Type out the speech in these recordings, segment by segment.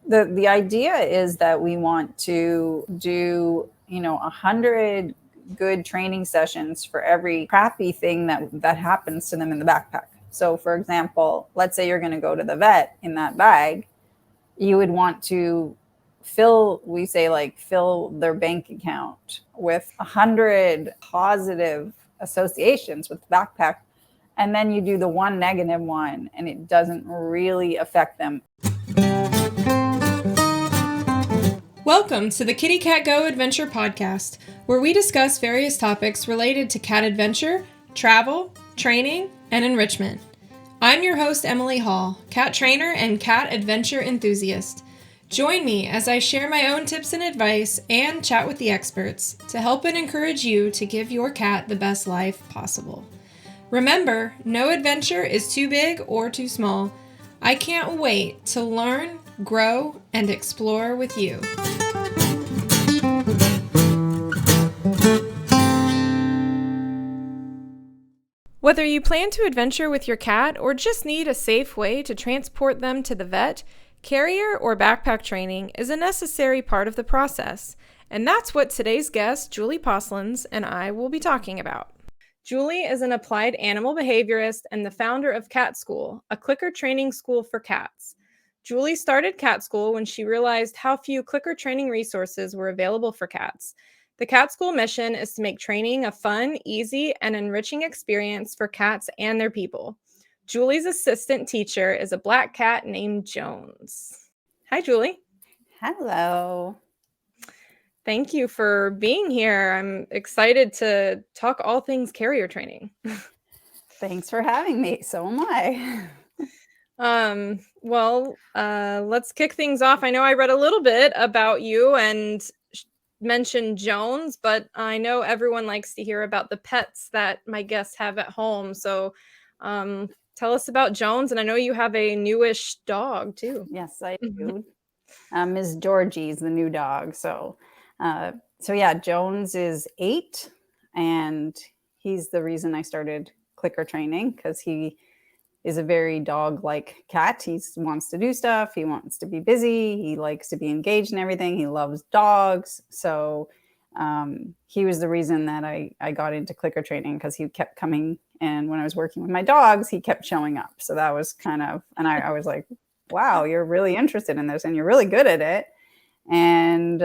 The idea is that we want to do, 100 good training sessions for every crappy thing that happens to them in the backpack. So for example, let's say you're going to go to the vet in that bag, you would want to fill their bank account with 100 positive associations with the backpack. And then you do the one negative one and it doesn't really affect them. Welcome to the Kitty Cat Go Adventure podcast, where we discuss various topics related to cat adventure, travel, training, and enrichment. I'm your host, Emily Hall, cat trainer and cat adventure enthusiast. Join me as I share my own tips and advice and chat with the experts to help and encourage you to give your cat the best life possible. Remember, no adventure is too big or too small. I can't wait to learn, grow, and explore with you. Whether you plan to adventure with your cat or just need a safe way to transport them to the vet, carrier or backpack training is a necessary part of the process. And that's what today's guest, Julie Posluns, and I will be talking about. Julie is an applied animal behaviorist and the founder of Cat School, a clicker training school for cats. Julie started Cat School when she realized how few clicker training resources were available for cats. The Cat School mission is to make training a fun, easy, and enriching experience for cats and their people. Julie's assistant teacher is a black cat named Jones. Hi, Julie. Hello. Thank you for being here. I'm excited to talk all things carrier training. Thanks for having me. So am I. Let's kick things off. I know I read a little bit about you and mentioned Jones, but I know everyone likes to hear about the pets that my guests have at home. So tell us about Jones. And I know you have a newish dog too. Yes, I do. Ms. Georgie is the new dog. So yeah, Jones is 8 and he's the reason I started clicker training, because he is a very dog-like cat. He wants to do stuff. He wants to be busy. He likes to be engaged in everything. He loves dogs. So he was the reason that I got into clicker training, because he kept coming. And when I was working with my dogs, he kept showing up. So that was kind of, and I was like, wow, you're really interested in this and you're really good at it. And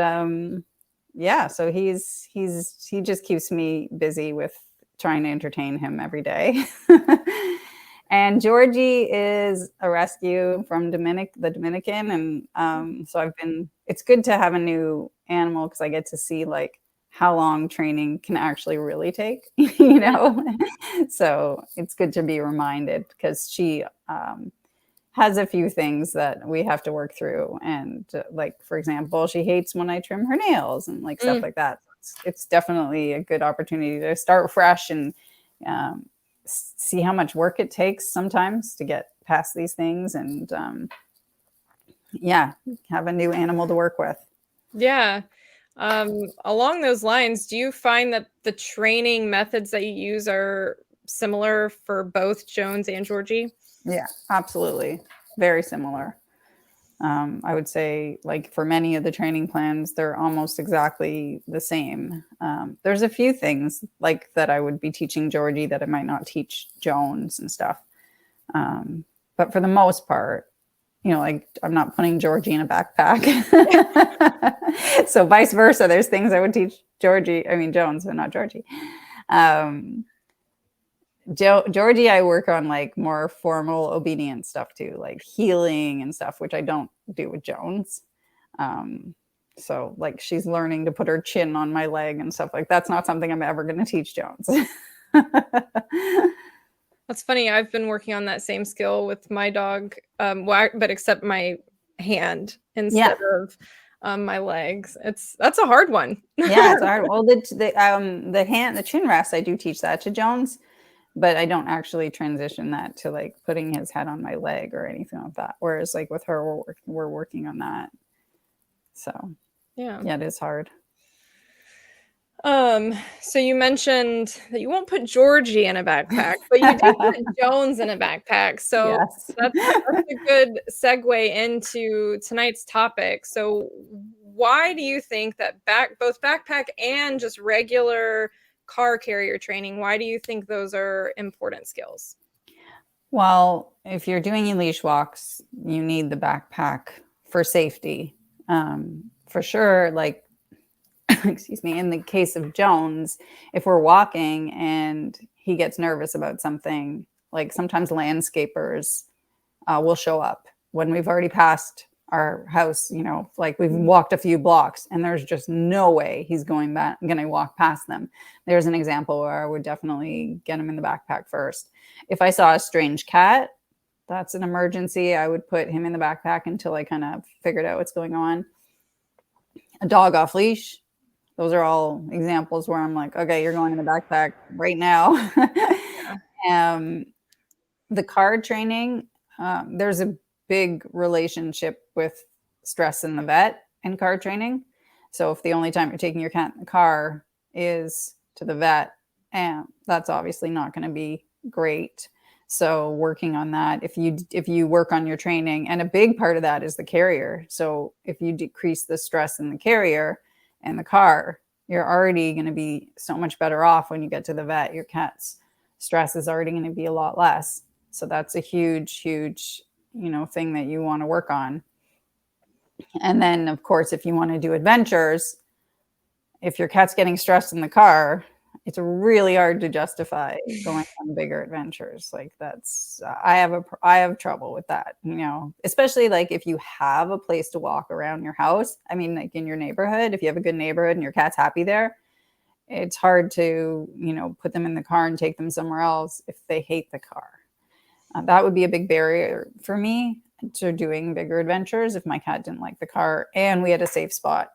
so he just keeps me busy with trying to entertain him every day. And Georgie is a rescue from the Dominican. And so it's good to have a new animal, because I get to see like how long training can actually really take, So it's good to be reminded, because she has a few things that we have to work through. And like, for example, she hates when I trim her nails and like stuff like that. It's definitely a good opportunity to start fresh and see how much work it takes sometimes to get past these things, and have a new animal to work with. Yeah. Along those lines, do you find that the training methods that you use are similar for both Jones and Georgie? Yeah, absolutely. Very similar. I would say, like, for many of the training plans, they're almost exactly the same. There's a few things like that I would be teaching Georgie that I might not teach Jones and stuff. But for the most part, like, I'm not putting Georgie in a backpack. So vice versa, there's things I would teach Jones, but not Georgie. Georgie, I work on like more formal obedience stuff too, like healing and stuff, which I don't do with Jones. So like, she's learning to put her chin on my leg and stuff like that's not something I'm ever going to teach Jones. That's funny. I've been working on that same skill with my dog, but except my hand instead of my legs. That's a hard one. Yeah, it's hard. Well, the chin rest, I do teach that to Jones, but I don't actually transition that to like putting his head on my leg or anything like that. Whereas like with her, we're working on that. So yeah, it is hard. So you mentioned that you won't put Georgie in a backpack, but you do put Jones in a backpack. So Yes. that's a good segue into tonight's topic. So why do you think that both backpack and just regular car carrier training, why do you think those are important skills? Well, if you're doing leash walks, you need the backpack for safety. For sure, like, excuse me, in the case of Jones, if we're walking and he gets nervous about something, like sometimes landscapers will show up when we've already passed our house, like we've walked a few blocks and there's just no way he's going to walk past them. There's an example where I would definitely get him in the backpack first. If I saw a strange cat, that's an emergency. I would put him in the backpack until I kind of figured out what's going on. A dog off leash. Those are all examples where I'm like, okay, you're going in the backpack right now. The car training, there's a big relationship with stress in the vet and car training. So if the only time you're taking your cat in the car is to the vet, and that's obviously not going to be great. So working on that, if you work on your training, and a big part of that is the carrier. So if you decrease the stress in the carrier and the car, you're already going to be so much better off when you get to the vet. Your cat's stress is already going to be a lot less. So that's a huge thing that you want to work on. And then, of course, if you want to do adventures, if your cat's getting stressed in the car, it's really hard to justify going on bigger adventures. Like I have trouble with that, especially like if you have a place to walk around your house. I mean, like in your neighborhood, if you have a good neighborhood and your cat's happy there, it's hard to, put them in the car and take them somewhere else if they hate the car. That would be a big barrier for me to doing bigger adventures. If my cat didn't like the car and we had a safe spot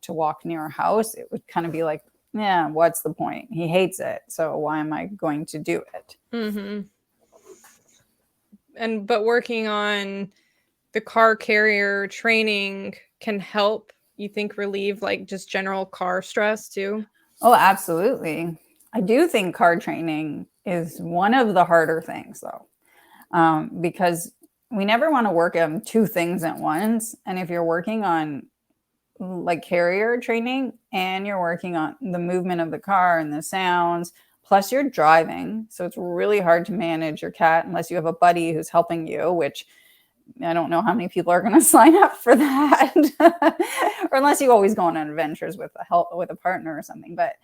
to walk near our house, it would kind of be like, yeah, what's the point? He hates it. So why am I going to do it? Mm-hmm. But working on the car carrier training can help, you think, relieve like just general car stress too? Oh, absolutely. I do think car training is one of the harder things though. Because we never want to work on two things at once. And if you're working on like carrier training and you're working on the movement of the car and the sounds, plus you're driving. So it's really hard to manage your cat unless you have a buddy who's helping you, which I don't know how many people are going to sign up for that. Or unless you always go on adventures with a partner or something. But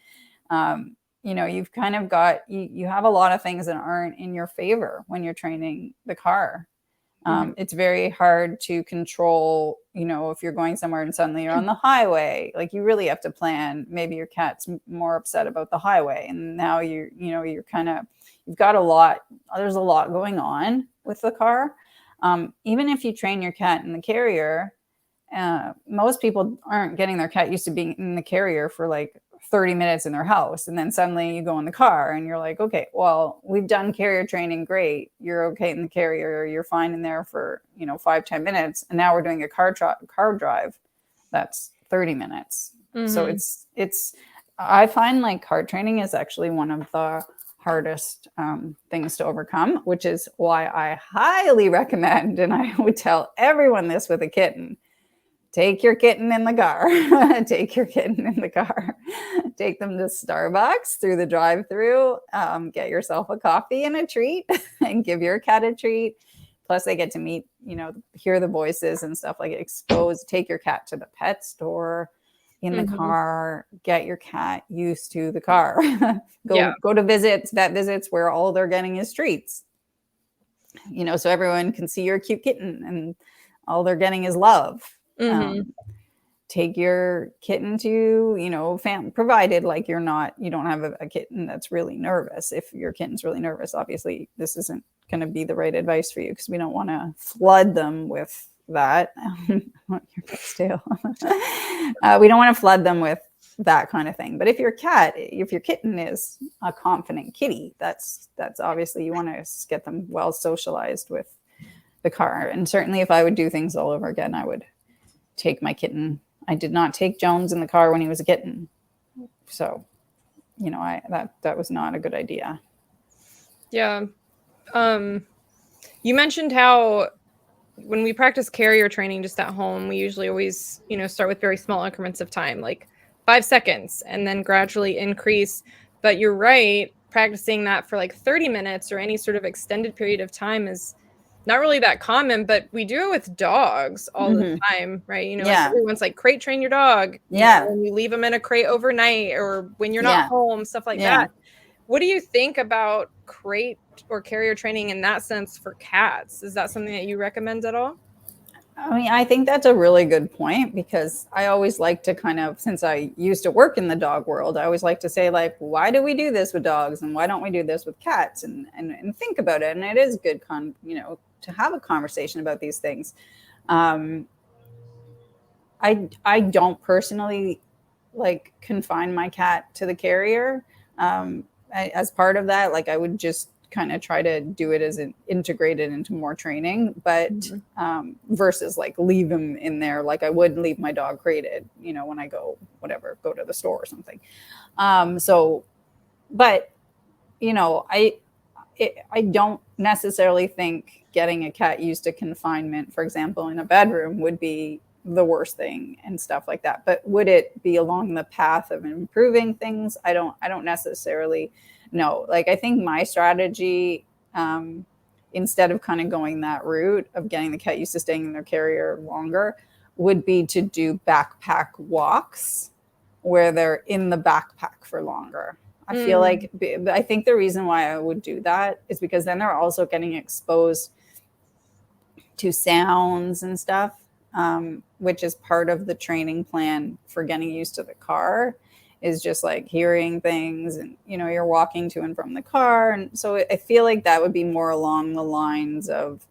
you've kind of got, you have a lot of things that aren't in your favor when you're training the car. It's very hard to control, if you're going somewhere and suddenly you're on the highway, like you really have to plan. Maybe your cat's more upset about the highway. And now you've got there's a lot going on with the car. Even if you train your cat in the carrier, most people aren't getting their cat used to being in the carrier for like 30 minutes in their house. And then suddenly you go in the car and you're like, okay, well, we've done carrier training. Great. You're okay in the carrier. You're fine in there for, 5-10 minutes. And now we're doing a car drive. That's 30 minutes. Mm-hmm. So I find like car training is actually one of the hardest things to overcome, which is why I highly recommend, and I would tell everyone this with a kitten, take your kitten in the car. Take your kitten in the car. Take them to Starbucks through the drive-through. Get yourself a coffee and a treat and give your cat a treat. Plus they get to meet, hear the voices and stuff, like take your cat to the pet store in the car, get your cat used to the car. Go to vet visits where all they're getting is treats. So everyone can see your cute kitten and all they're getting is love. Take your kitten to, provided like you don't have a kitten that's really nervous. If your kitten's really nervous, obviously this isn't going to be the right advice for you because we don't want to flood them with that. Your tail. We don't want to flood them with that kind of thing. But if your kitten is a confident kitty, that's obviously you want to get them well socialized with the car. And certainly if I would do things all over again, I would take my kitten. I did not take Jones in the car when he was a kitten. So, that was not a good idea. Yeah. You mentioned how when we practice carrier training just at home, we usually always, start with very small increments of time, like 5 seconds, and then gradually increase. But you're right, practicing that for like 30 minutes or any sort of extended period of time is not really that common, but we do it with dogs all the time, right? Like Yeah. everyone's like, crate train your dog, Yeah. when you leave them in a crate overnight or when you're not Yeah. home, stuff like Yeah. that. What do you think about crate or carrier training in that sense for cats? Is that something that you recommend at all? I mean, I think that's a really good point, because I always like to kind of, since I used to work in the dog world, I always like to say, like, why do we do this with dogs and why don't we do this with cats, and think about it. And it is good to have a conversation about these things. I don't personally like confine my cat to the carrier. As part of that, like, I would just kind of try to do it as an integrated into more training, but versus like leave him in there like I would leave my dog crated, when I go to the store or something. But I don't necessarily think getting a cat used to confinement, for example, in a bedroom would be the worst thing and stuff like that. But would it be along the path of improving things? I don't necessarily know. Like, I think my strategy, instead of kind of going that route of getting the cat used to staying in their carrier longer, would be to do backpack walks where they're in the backpack for longer. I feel like, I think the reason why I would do that is because then they're also getting exposed to sounds and stuff, which is part of the training plan for getting used to the car, is just like hearing things, and you're walking to and from the car. And so I feel like that would be more along the lines of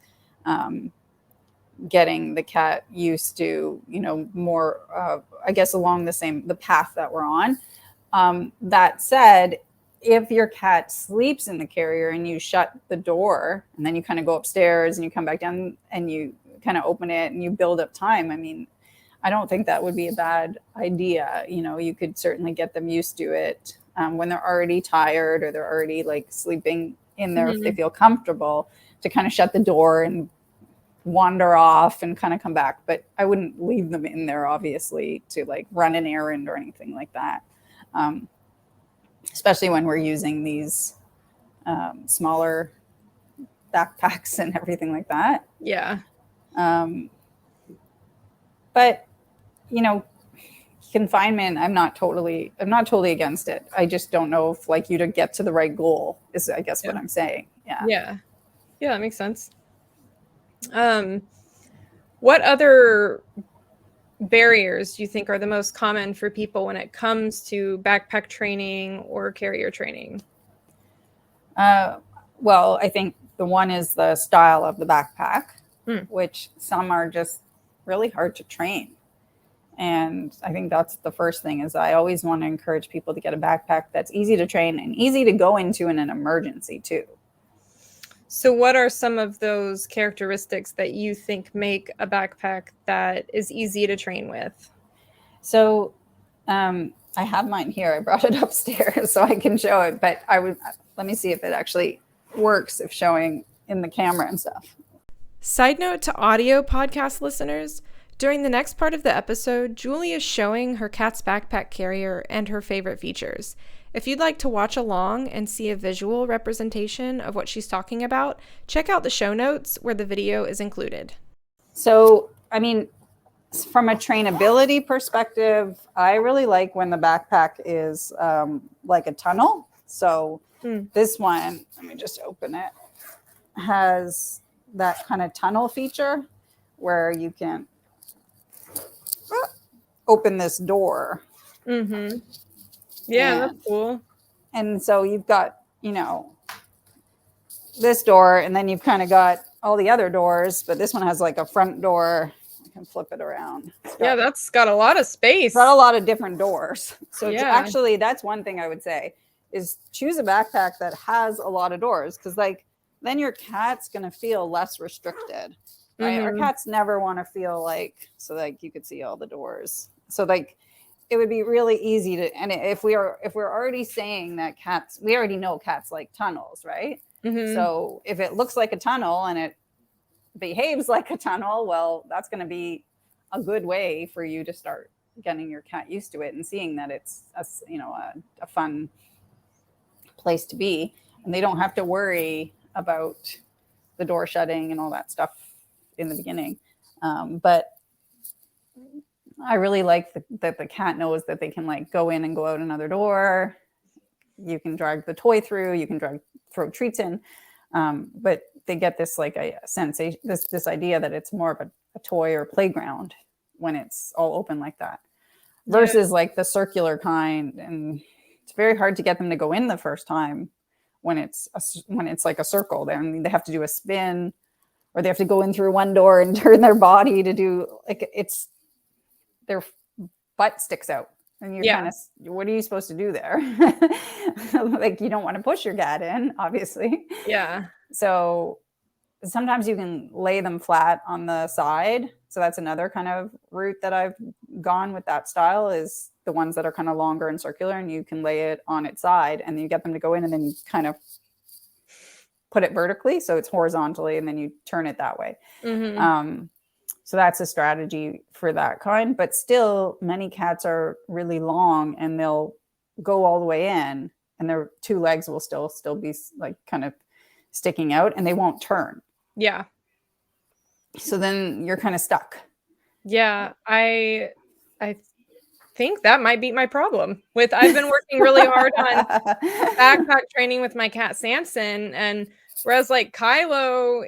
getting the cat used to, more, I guess, along the path that we're on. That said, if your cat sleeps in the carrier and you shut the door and then you kind of go upstairs and you come back down and you kind of open it and you build up time, I mean, I don't think that would be a bad idea. You could certainly get them used to it when they're already tired or they're already like sleeping in there, if they feel comfortable, to kind of shut the door and wander off and kind of come back. But I wouldn't leave them in there, obviously, to like run an errand or anything like that. Especially when we're using these smaller backpacks and everything like that. Yeah. But confinement, I'm not totally against it. I just don't know if, like, you to get to the right goal is, I guess, what I'm saying. Yeah, that makes sense. What other barriers do you think are the most common for people when it comes to backpack training or carrier training? Well, I think the one is the style of the backpack, which some are just really hard to train. And I think that's the first thing, is I always want to encourage people to get a backpack that's easy to train and easy to go into in an emergency too. So what are some of those characteristics that you think make a backpack that is easy to train with? So I have mine here. I brought it upstairs so I can show it, but let me see if it actually works, if showing in the camera and stuff. Side note to audio podcast listeners, during the next part of the episode, Julie is showing her cat's backpack carrier and her favorite features. If you'd like to watch along and see a visual representation of what she's talking about, check out the show notes where the video is included. So, I mean, from a trainability perspective, I really like when the backpack is like a tunnel. So this one, let me just open it, has that kind of tunnel feature where you can open this door. Yeah, that's cool. And so you've got, this door, and then you've kind of got all the other doors, but this one has like a front door. I can flip it around. That's got a lot of space. It's got a lot of different doors. So yeah. That's one thing I would say, is choose a backpack that has a lot of doors, because like then your cat's going to feel less restricted. Right? Our cats never want to feel like, so like you could see all the doors. So like it would be really easy to, and if we're already saying that cats, we already know cats like tunnels, right? So if it looks like a tunnel and it behaves like a tunnel, well, that's going to be a good way for you to start getting your cat used to it and seeing that it's a fun place to be, and they don't have to worry about the door shutting and all that stuff in the beginning. But I really like that the cat knows that they can like go in and go out another door. You can drag the toy through, you can throw treats in, but they get this like a sensation, this idea that it's more of a toy or playground when it's all open like that, versus like the circular kind. And it's very hard to get them to go in the first time when it's like a circle. Then they have to do a spin, or they have to go in through one door and turn their body to do like their butt sticks out, and you're kind of, what are you supposed to do there? Like, you don't want to push your cat in, obviously. Yeah. So sometimes you can lay them flat on the side. So that's another kind of route that I've gone with that style, is the ones that are kind of longer and circular, and you can lay it on its side and you get them to go in, and then you kind of put it vertically so it's horizontally, and then you turn it that way. So that's a strategy for that kind. But still, many cats are really long, and they'll go all the way in, and their two legs will still be like kind of sticking out, and they won't turn. Yeah. So then you're kind of stuck. Yeah, I think that might be my problem. I've been working really hard on backpack training with my cat Samson, and whereas like Kylo,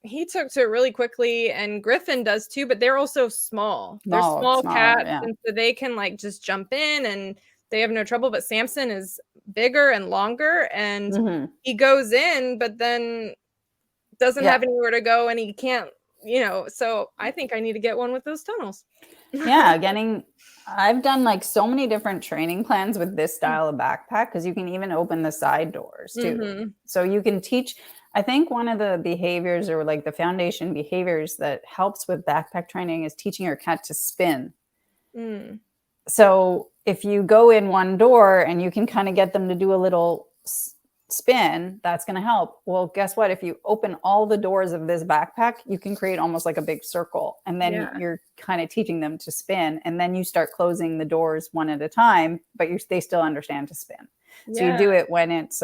he took to it really quickly, and Griffin does too, but they're also small. They're small cats, and so they can like just jump in and they have no trouble. But Samson is bigger and longer, and he goes in, but then doesn't have anywhere to go, and he can't, so I think I need to get one with those tunnels. I've done like so many different training plans with this style of backpack, because you can even open the side doors too. So you can teach, I think one of the behaviors, or like the foundation behaviors that helps with backpack training, is teaching your cat to spin. So if you go in one door and you can kind of get them to do a little spin, that's going to help. Well, guess what? If you open all the doors of this backpack, you can create almost like a big circle, and then you're kind of teaching them to spin, and then you start closing the doors one at a time, but they still understand to spin. So you do it when it's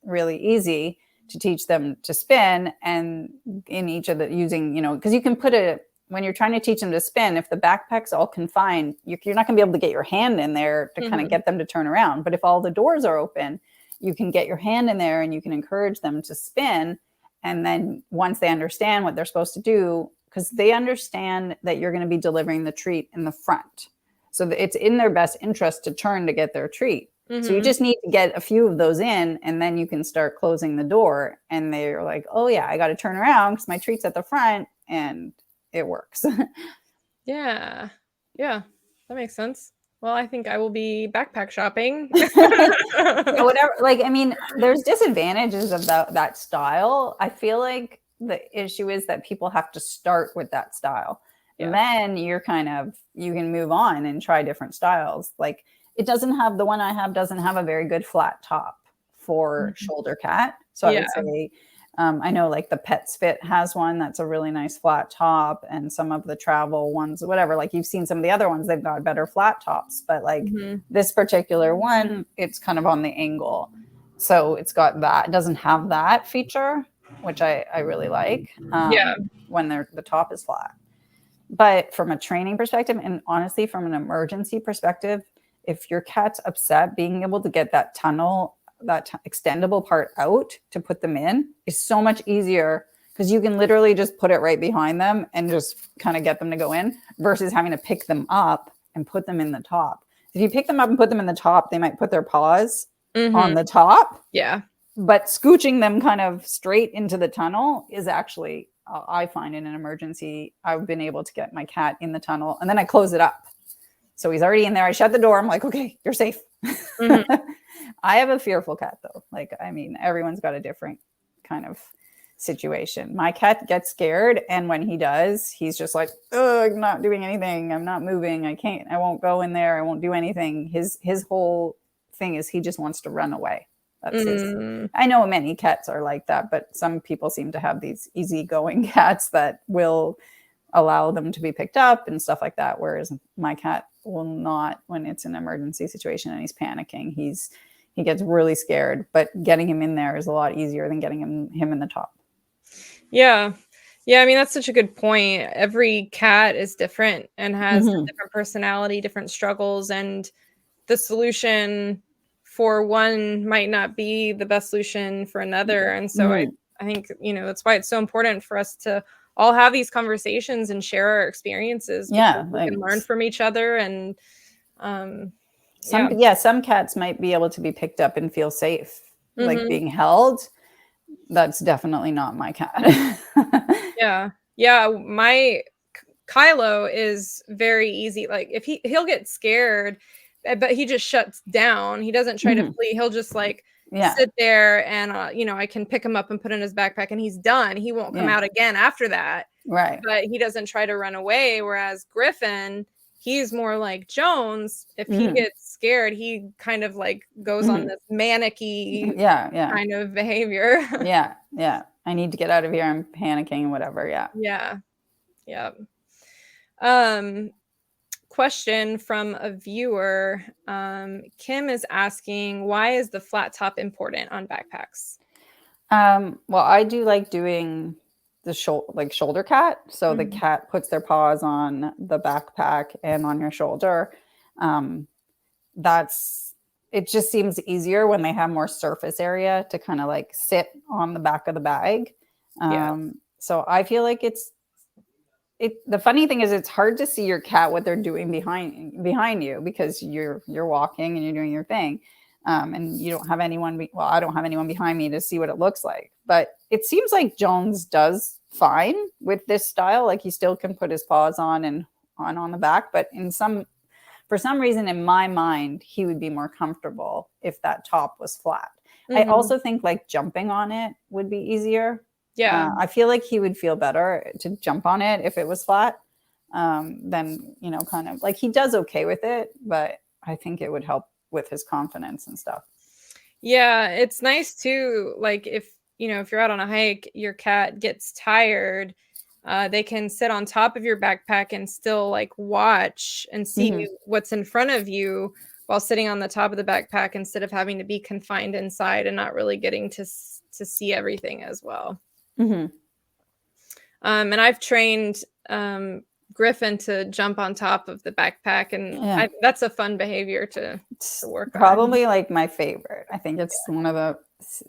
really easy to teach them to spin, and in each of the using, because you can put it, when you're trying to teach them to spin, if the backpack's all confined, you're not going to be able to get your hand in there to kind of get them to turn around. But if all the doors are open, you can get your hand in there and you can encourage them to spin. And then once they understand what they're supposed to do, because they understand that you're going to be delivering the treat in the front. So it's in their best interest to turn to get their treat. So you just need to get a few of those in, and then you can start closing the door, and they're like, oh yeah, I got to turn around because my treat's at the front, and it works. Yeah, that makes sense. Well, I think I will be backpack shopping. Whatever. Like, I mean, there's disadvantages of that style. I feel like the issue is that people have to start with that style. And then you can move on and try different styles. Like, the one I have doesn't have a very good flat top for shoulder cat. So I would say, I know like the Pets Fit has one that's a really nice flat top, and some of the travel ones, whatever, like you've seen some of the other ones, they've got better flat tops, but like this particular one, it's kind of on the angle. So it's got that, it doesn't have that feature, which I really like when the top is flat. But from a training perspective, and honestly, from an emergency perspective, if your cat's upset, being able to get that tunnel, that extendable part out to put them in is so much easier, because you can literally just put it right behind them and just kind of get them to go in, versus having to pick them up and put them in the top. If you pick them up and put them in the top, they might put their paws on the top. Yeah. But scooching them kind of straight into the tunnel is actually, I find in an emergency, I've been able to get my cat in the tunnel, and then I close it up. So he's already in there. I shut the door. I'm like, okay, you're safe. I have a fearful cat though. Like, I mean, everyone's got a different kind of situation. My cat gets scared, and when he does, he's just like, "Ugh, I'm not doing anything. I'm not moving. I won't go in there. I won't do anything." His whole thing is he just wants to run away. That's his. Mm. I know many cats are like that, but some people seem to have these easygoing cats that will allow them to be picked up and stuff like that. Whereas my cat will not when it's an emergency situation and he's panicking. He gets really scared, but getting him in there is a lot easier than getting him in the top. Yeah. Yeah, I mean, that's such a good point. Every cat is different and has a Mm-hmm. different personality, different struggles, and the solution for one might not be the best solution for another. And so Mm-hmm. I think, that's why it's so important for us to all have these conversations and share our experiences because Yeah, we like can learn from each other and yeah. some cats might be able to be picked up and feel safe, like Mhm. being held. That's definitely not my cat. Yeah. Yeah, my Kylo is very easy. Like if he'll get scared, but he just shuts down. He doesn't try to Mhm. flee. He'll just like Yeah, sit there and I can pick him up and put in his backpack and he's done. He won't come yeah, out again after that. right. But he doesn't try to run away. Whereas Griffin, he's more like Jones. If he Mhm. gets scared, he kind of like goes on Mhm. this manicky Yeah, yeah, kind of behavior. yeah, yeah. I need to get out of here. I'm panicking, whatever. Yeah. Yeah. Yeah. Um, Question from a viewer. Kim is asking, why is the flat top important on backpacks? Well, I do like doing the shoulder cat. So the Mhm. cat puts their paws on the backpack and on your shoulder. Um, that's it just seems easier when they have more surface area to kind of like sit on the back of the bag. Yeah. So I feel like the funny thing is it's hard to see your cat what they're doing behind you because you're walking and you're doing your thing. And you don't have well, I don't have anyone behind me to see what it looks like, but it seems like Jones does fine with this style. Like he still can put his paws on and on the back, but for some reason in my mind he would be more comfortable if that top was flat. I Mhm. also think like jumping on it would be easier. Yeah. I feel like he would feel better to jump on it if it was flat. Then kind of like he does okay with it, but I think it would help with his confidence and stuff. Yeah, it's nice too, like if you're out on a hike, your cat gets tired, they can sit on top of your backpack and still like watch and see Hmm. what's in front of you while sitting on the top of the backpack instead of having to be confined inside and not really getting to see everything as well. Hmm. And I've trained Griffin to jump on top of the backpack, and Yeah, that's a fun behavior to it's work on. probably like my favorite. I think it's one of the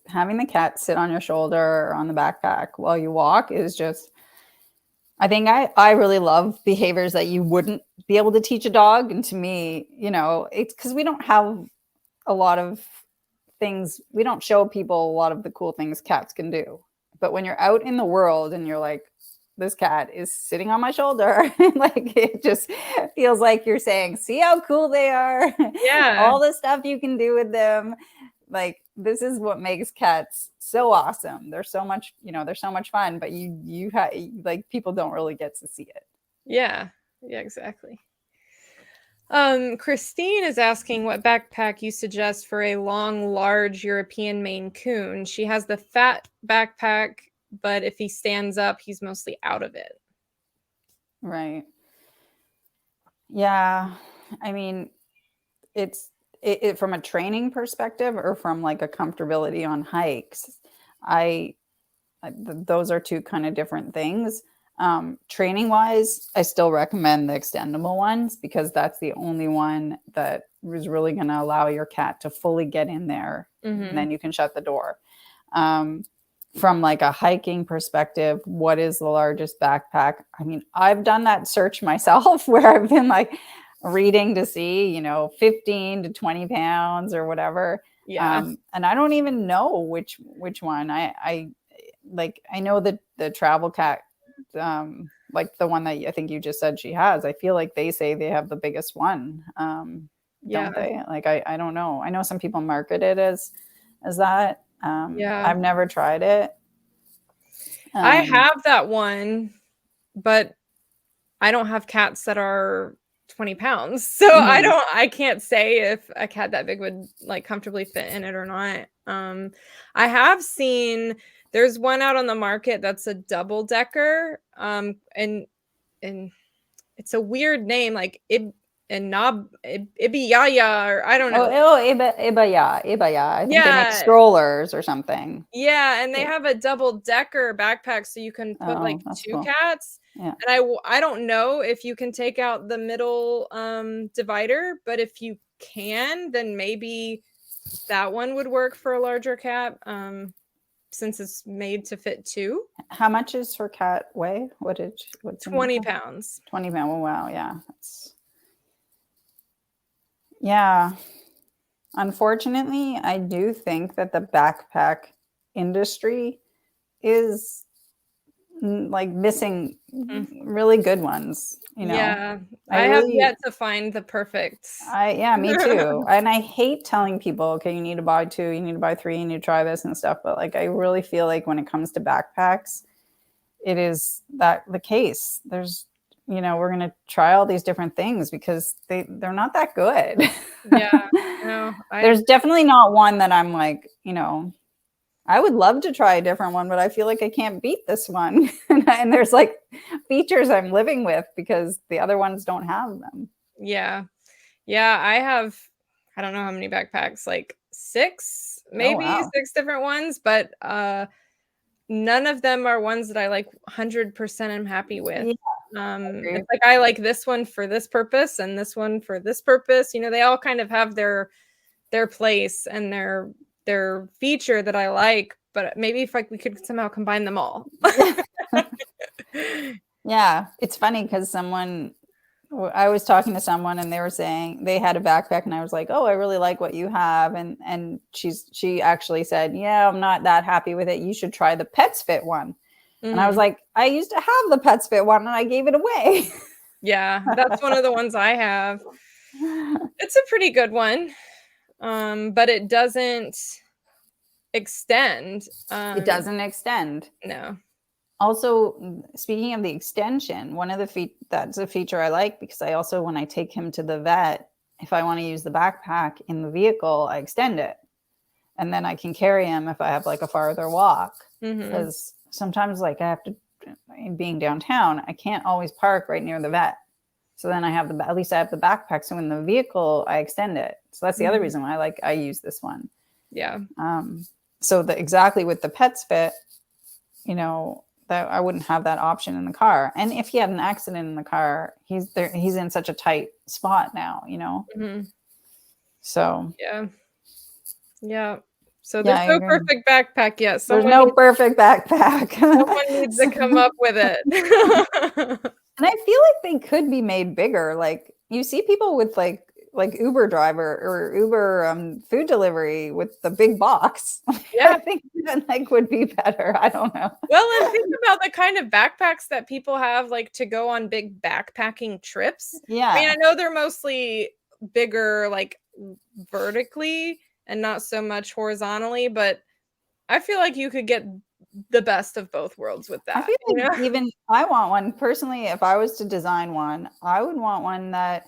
having the cat sit on your shoulder or on the backpack while you walk is just I think I really love behaviors that you wouldn't be able to teach a dog. And to me, it's because we don't have a lot of things, we don't show people a lot of the cool things cats can do. But when you're out in the world and you're like, this cat is sitting on my shoulder, like it just feels like you're saying, see how cool they are, Yeah, all the stuff you can do with them. Like this is what makes cats so awesome. They're so much fun, but like people don't really get to see it. yeah, yeah, exactly. Christine is asking what backpack you suggest for a long, large European Maine Coon. She has the fat backpack, but if he stands up, he's mostly out of it. Right. Yeah. I mean, it's from a training perspective or from like a comfortability on hikes. I those are two kind of different things. Training wise, I still recommend the extendable ones because that's the only one that is really going to allow your cat to fully get in there. And Mm-hmm. then you can shut the door. Um, from like a hiking perspective, what is the largest backpack? I mean, I've done that search myself where I've been like reading to see, 15 to 20 pounds or whatever. Yeah. And I don't even know which one. I know that the travel cat, like the one that I think you just said she has. I feel like they say they have the biggest one, Yeah. don't they? Like I don't know. I know some people market it as that. Yeah. I've never tried it. I have that one, but I don't have cats that are 20 pounds. So I can't say if a cat that big would like comfortably fit in it or not. I have seen there's one out on the market that's a double decker. And it's a weird name, like Ibiyaya, or I don't know. Ibaya. I think they make Yeah. strollers or something. Yeah, and they have a double decker backpack so you can put like That's two cool. cats. Yeah. And I don't know if you can take out the middle divider, but if you can, then maybe that one would work for a larger cat, since it's made to fit two. How much is her cat weigh? What's 20 pounds. 20 pounds. Oh, wow. Yeah. Yeah. Unfortunately, I do think that the backpack industry is like missing really good ones, you know. Yeah, I have yet to find the perfect. Yeah, me too. And I hate telling people, okay, you need to buy 2, you need to buy 3, you need to try this and stuff. But like, I really feel like when it comes to backpacks, it is that the case. There's, you know, we're going to try all these different things because they're not that good. Yeah, no, There's definitely not one that I'm like, you know, I would love to try a different one, but I feel like I can't beat this one. And there's like features I'm living with because the other ones don't have them. Yeah. Yeah, I don't know how many backpacks, like 6, maybe 6 different ones, but none of them are ones that I like 100% I'm happy with. It's like I like this one for this purpose and this one for this purpose. You know, they all kind of have their place and their feature that I like, but maybe if like we could somehow combine them all. Yeah, it's funny because I was talking to someone and they were saying they had a backpack and I was like, oh, I really like what you have. And she actually said, yeah, I'm not that happy with it. You should try the Pets Fit one. And I was like, I used to have the Pets Fit one and I gave it away. Yeah, that's one of the ones I have. It's a pretty good one. But it doesn't extend. It doesn't extend. No. Also, speaking of the extension, one of the that's a feature I like because I also, when I take him to the vet, if I want to use the backpack in the vehicle, I extend it. And then I can carry him if I have like a farther walk. Because sometimes like I have to, being downtown, I can't always park right near the vet. So then I have at least I have the backpack. So in the vehicle, I extend it. So that's the other reason why I use this one. Yeah. So exactly with the Pets Fit, you know, that I wouldn't have that option in the car. And if he had an accident in the car, he's in such a tight spot now, you know? So. Yeah. So there's no perfect backpack yet. There's no perfect backpack. Someone needs to come up with it. And I feel like they could be made bigger. Like you see people with like Uber driver or Uber food delivery with the big box. Yeah. I think even like would be better. I don't know. Well, and think about the kind of backpacks that people have like to go on big backpacking trips. Yeah. I mean, I know they're mostly bigger like vertically and not so much horizontally, but I feel like you could get the best of both worlds with that. I feel like even I want one personally. If I was to design one, I would want one that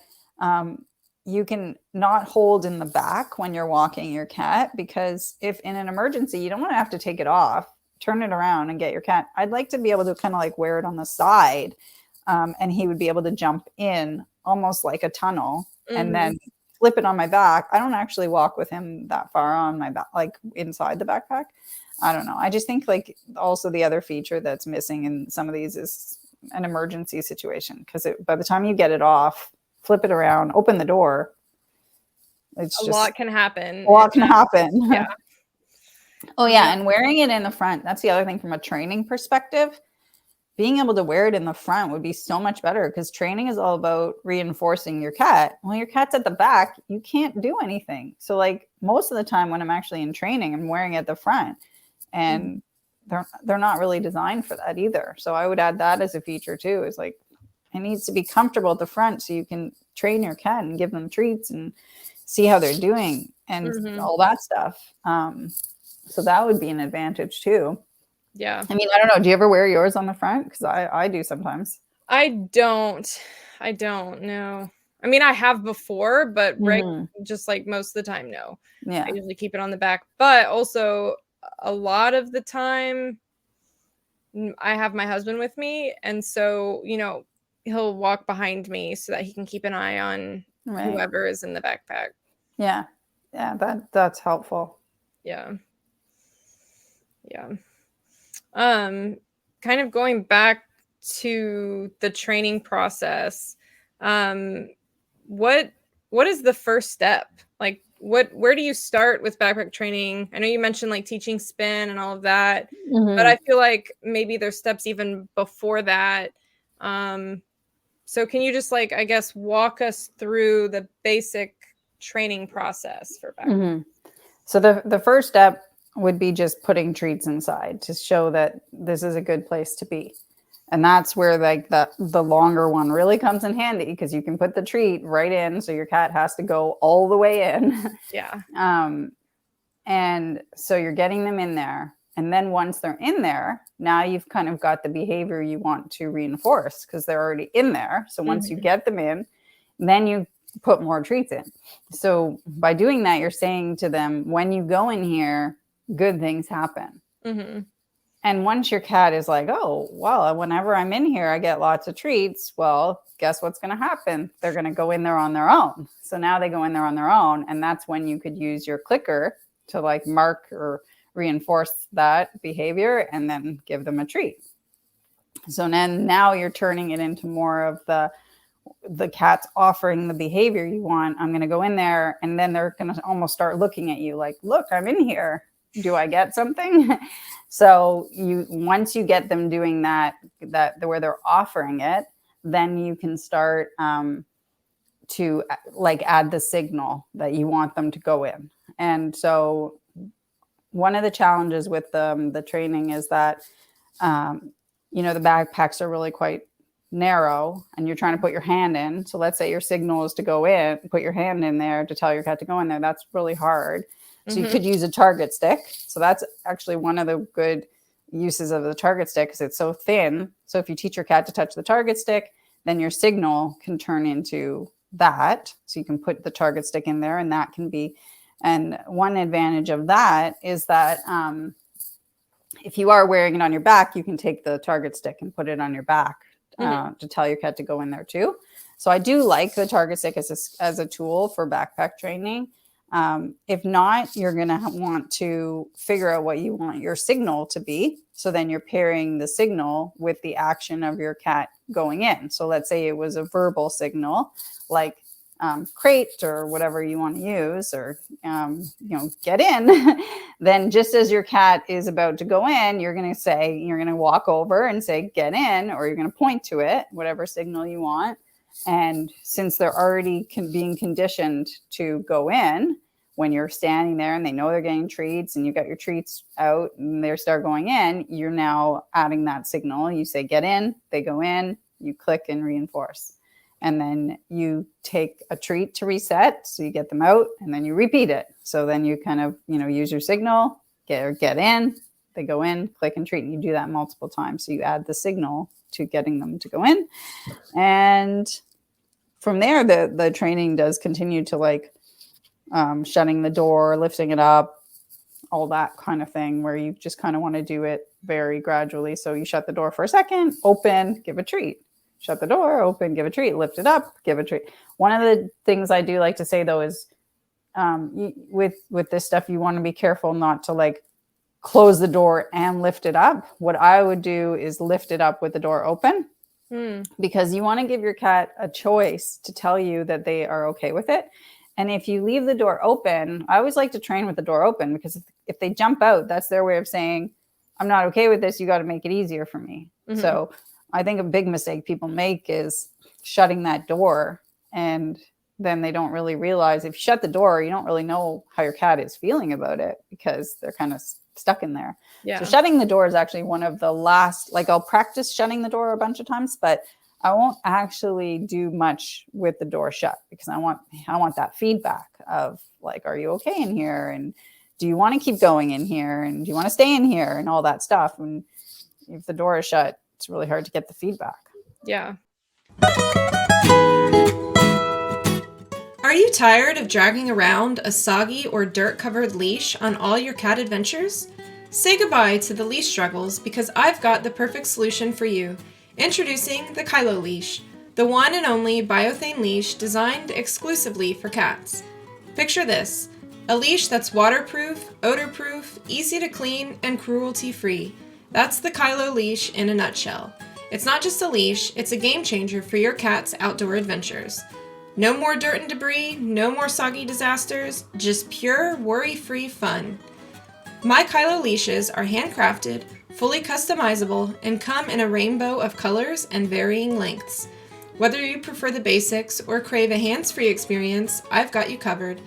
you can not hold in the back when you're walking your cat, because if in an emergency, you don't want to have to take it off, turn it around and get your cat. I'd like to be able to kind of like wear it on the side, and he would be able to jump in almost like a tunnel and then flip it on my back. I don't actually walk with him that far on my back, like inside the backpack. I don't know. I just think like also the other feature that's missing in some of these is an emergency situation, because by the time you get it off, flip it around, open the door, it's a lot can happen. A lot can happen. Yeah. Oh yeah, and wearing it in the front, that's the other thing from a training perspective. Being able to wear it in the front would be so much better, because training is all about reinforcing your cat. When your cat's at the back, you can't do anything. So like most of the time when I'm actually in training, I'm wearing it at the front, and they're not really designed for that either. So I would add that as a feature too, is like it needs to be comfortable at the front so you can train your cat and give them treats and see how they're doing and all that stuff. So that would be an advantage too. Yeah. I mean, I don't know. Do you ever wear yours on the front? Because I do sometimes. I don't. I don't know. I mean, I have before, but Hmm. just like most of the time, no. I Yeah. usually keep it on the back. But also, a lot of the time, I have my husband with me. And so, he'll walk behind me so that he can keep an eye on Right. whoever is in the backpack. Yeah. Yeah. That's helpful. Yeah. Yeah. Um, Kind of going back to the training process, um, what what is the first step? Like where do you start with backpack training? I know you mentioned like teaching spin and all of that, but Hmm. I feel like maybe there's steps even before that. Um, so can you just like I guess walk us through the basic training process for backpack? Hmm. So the first step would be just putting treats inside to show that this is a good place to be. And that's where like the longer one really comes in handy because you can put the treat right in so your cat has to go all the way in. Yeah. um, and so you're getting them in there. And then once they're in there, now you've kind of got the behavior you want to reinforce because they're already in there. So once you Hmm. get them in, then you put more treats in. So by doing that, you're saying to them, when you go in here, good things happen. Hmm. And once your cat is like, oh, well, whenever I'm in here, I get lots of treats. Well, guess what's going to happen? They're going to go in there on their own. So now they go in there on their own. And that's when you could use your clicker to like mark or reinforce that behavior and then give them a treat. So then now you're turning it into more of the cat's offering the behavior you want. I'm going to go in there, and then they're going to almost start looking at you like, look, I'm in here. Do I get something? So you once you get them doing that where they're offering it, then you can start to like add the signal that you want them to go in. And so one of the challenges with the training is that um, the backpacks are really quite narrow and you're trying to put your hand in. So let's say your signal is to go in, put your hand in there to tell your cat to go in there. That's really hard. So you Hmm. could use a target stick. So that's actually one of the good uses of the target stick because it's so thin. So if you teach your cat to touch the target stick, then your signal can turn into that. So you can put the target stick in there and that can be. And one advantage of that is that if you are wearing it on your back, you can take the target stick and put it on your back Hmm. to tell your cat to go in there too. So I do like the target stick as a tool for backpack training. If not, you're going to want to figure out what you want your signal to be. So then you're pairing the signal with the action of your cat going in. So let's say it was a verbal signal, like crate or whatever you want to use, or get in. Then just as your cat is about to go in, you're going to walk over and say get in, or you're going to point to it, whatever signal you want. And since they're already being conditioned to go in, when you're standing there and they know they're getting treats and you got your treats out and they start going in, you're now adding that signal. You say get in, they go in, you click and reinforce. And then you take a treat to reset. So you get them out and then you repeat it. So then you kind of, use your signal, get in, they go in, click and treat. And you do that multiple times. So you add the signal to getting them to go in. And from there, the training does continue to like shutting the door, lifting it up, all that kind of thing, where you just kind of want to do it very gradually. So you shut the door for a second, open, give a treat. Shut the door, open, give a treat, lift it up, give a treat. One of the things I do like to say though is with this stuff, you want to be careful not to like close the door and lift it up. What I would do is lift it up with the door open because you want to give your cat a choice to tell you that they are okay with it. And if you leave the door open, I always like to train with the door open because if they jump out, that's their way of saying, I'm not okay with this. You got to make it easier for me. Hmm. So I think a big mistake people make is shutting that door, and then they don't really realize if you shut the door, you don't really know how your cat is feeling about it because they're kind of stuck in there. Yeah. So shutting the door is actually one of the last, like I'll practice shutting the door a bunch of times, but I won't actually do much with the door shut because I want that feedback of like, are you okay in here? And do you want to keep going in here? And do you want to stay in here? And all that stuff. And if the door is shut, it's really hard to get the feedback. Yeah. Are you tired of dragging around a soggy or dirt-covered leash on all your cat adventures? Say goodbye to the leash struggles because I've got the perfect solution for you. Introducing the Kylo leash, the one and only biothane leash designed exclusively for cats. Picture this, a leash that's waterproof, odor-proof, easy to clean, and cruelty-free. That's the Kylo leash in a nutshell. It's not just a leash, it's a game changer for your cat's outdoor adventures. No more dirt and debris, no more soggy disasters, just pure, worry-free fun. My Kylo leashes are handcrafted, fully customizable, and come in a rainbow of colors and varying lengths. Whether you prefer the basics or crave a hands-free experience, I've got you covered.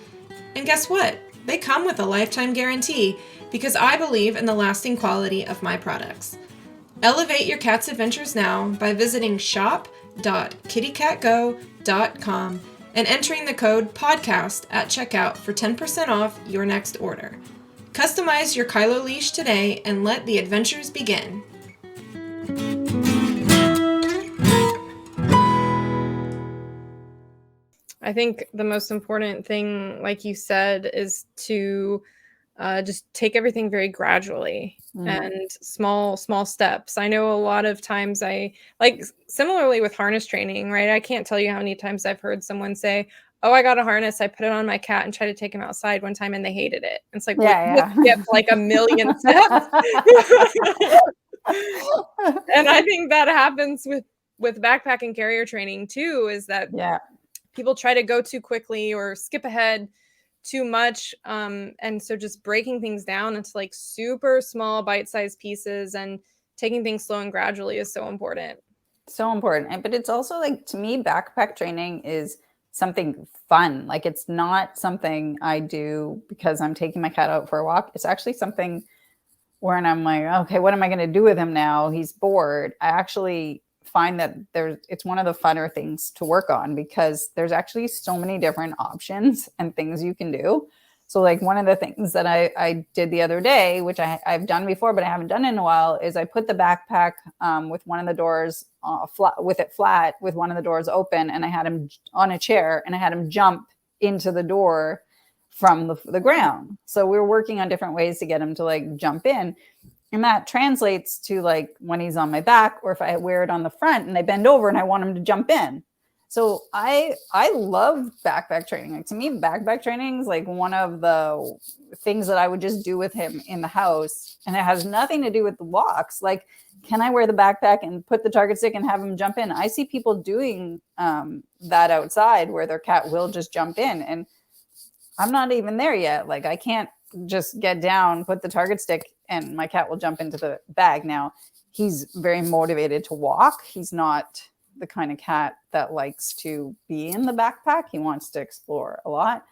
And guess what? They come with a lifetime guarantee because I believe in the lasting quality of my products. Elevate your cat's adventures now by visiting shop.kittycatgo.com and entering the code PODCAST at checkout for 10% off your next order. Customize your Kylo leash today and let the adventures begin. I think the most important thing, like you said, is to just take everything very gradually and small steps. I know a lot of times similarly with harness training, right? I can't tell you how many times I've heard someone say, oh, I got a harness, I put it on my cat and tried to take him outside one time and they hated it. It's like, Yeah. skip like a million steps. And I think that happens with backpack and carrier training too, is that people try to go too quickly or skip ahead too much. And so just breaking things down into like super small bite-sized pieces and taking things slow and gradually is so important. So important. But it's also like, to me, backpack training is something fun. Like, it's not something I do because I'm taking my cat out for a walk. It's actually something where I'm like, okay, what am I going to do with him now? He's bored. I actually find that it's one of the funner things to work on because there's actually so many different options and things you can do. So like one of the things that I did the other day, which I've done before, but I haven't done in a while, is I put the backpack with one of the doors flat, with one of the doors open, and I had him on a chair and I had him jump into the door from the ground. So we were working on different ways to get him to like jump in. And that translates to like when he's on my back, or if I wear it on the front and I bend over and I want him to jump in. So I love backpack training. Like, to me, backpack training is like one of the things that I would just do with him in the house. And it has nothing to do with the walks. Like, can I wear the backpack and put the target stick and have him jump in? I see people doing that outside where their cat will just jump in. And I'm not even there yet. Like, I can't just get down, put the target stick, and my cat will jump into the bag. Now, he's very motivated to walk. He's not the kind of cat that likes to be in the backpack. He wants to explore a lot.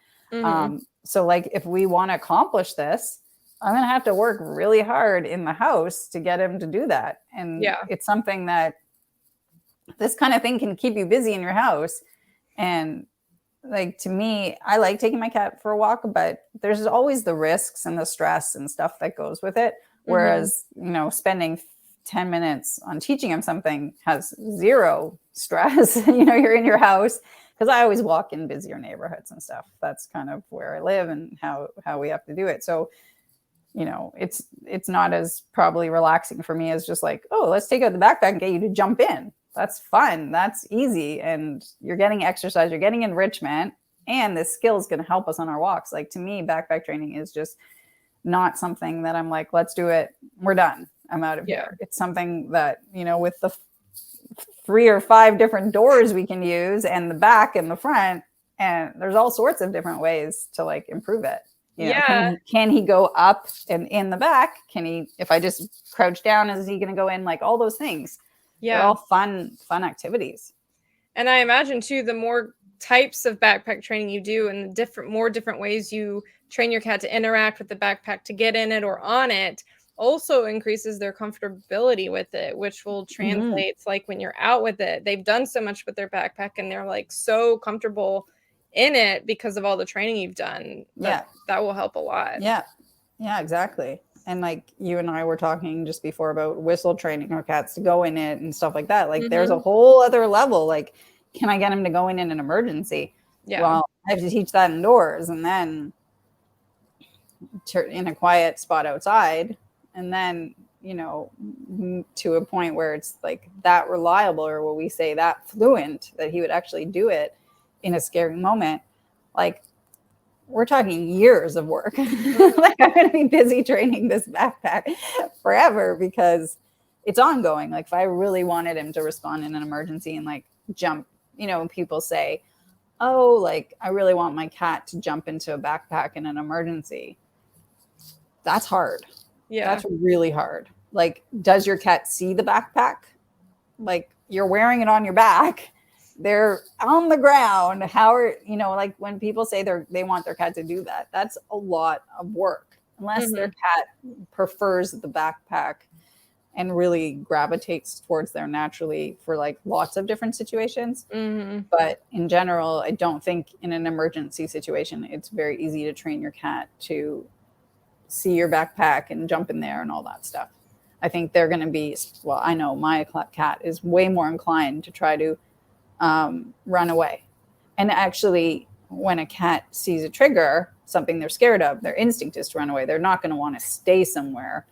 So like, if we want to accomplish this, I'm going to have to work really hard in the house to get him to do that. And it's something that this kind of thing can keep you busy in your house. And like, to me, I like taking my cat for a walk, but there's always the risks and the stress and stuff that goes with it. Whereas, spending 10 minutes on teaching him something has zero stress. You're in your house, because I always walk in busier neighborhoods and stuff. That's kind of where I live and how we have to do it. So, it's not as probably relaxing for me as just like, oh, let's take out the backpack and get you to jump in. That's fun. That's easy. And you're getting exercise, you're getting enrichment, and this skill is going to help us on our walks. Like, to me, backpack training is just not something that I'm like, let's do it, we're done, I'm out of here. It's something that, with the 3 or 5 different doors we can use, and the back and the front, and there's all sorts of different ways to like improve it. Can he go up and in the back? Can he, if I just crouch down, is he going to go in? Like, all those things. They're all fun activities. And I imagine too, the more types of backpack training you do and the more different ways you train your cat to interact with the backpack, to get in it or on it, also increases their comfortability with it, which will translate like when you're out with it. They've done so much with their backpack and they're like so comfortable in it because of all the training you've done. That will help a lot. Yeah, exactly. And like you and I were talking just before about whistle training our cats to go in it and stuff like that. Like there's a Mm-hmm. whole other level. Like, can I get him to go in an emergency? Yeah. Well, I have to teach that indoors and then in a quiet spot outside. And then, to a point where it's like that reliable, or what we say that fluent, that he would actually do it in a scary moment. Like, we're talking years of work. Like, I'm going to be busy training this backpack forever because it's ongoing. Like, if I really wanted him to respond in an emergency and like jump, people say, oh, like I really want my cat to jump into a backpack in an emergency. That's hard. Yeah. That's really hard. Like, does your cat see the backpack? Like, you're wearing it on your back. They're on the ground. How are, like when people say they want their cat to do that, that's a lot of work. Unless their cat prefers the backpack and really gravitates towards there naturally for like lots of different situations. But in general, I don't think in an emergency situation, it's very easy to train your cat to see your backpack and jump in there and all that stuff. I think they're going to be, well, I know my cat is way more inclined to try to run away. And actually, when a cat sees a trigger, something they're scared of, their instinct is to run away. They're not going to want to stay somewhere,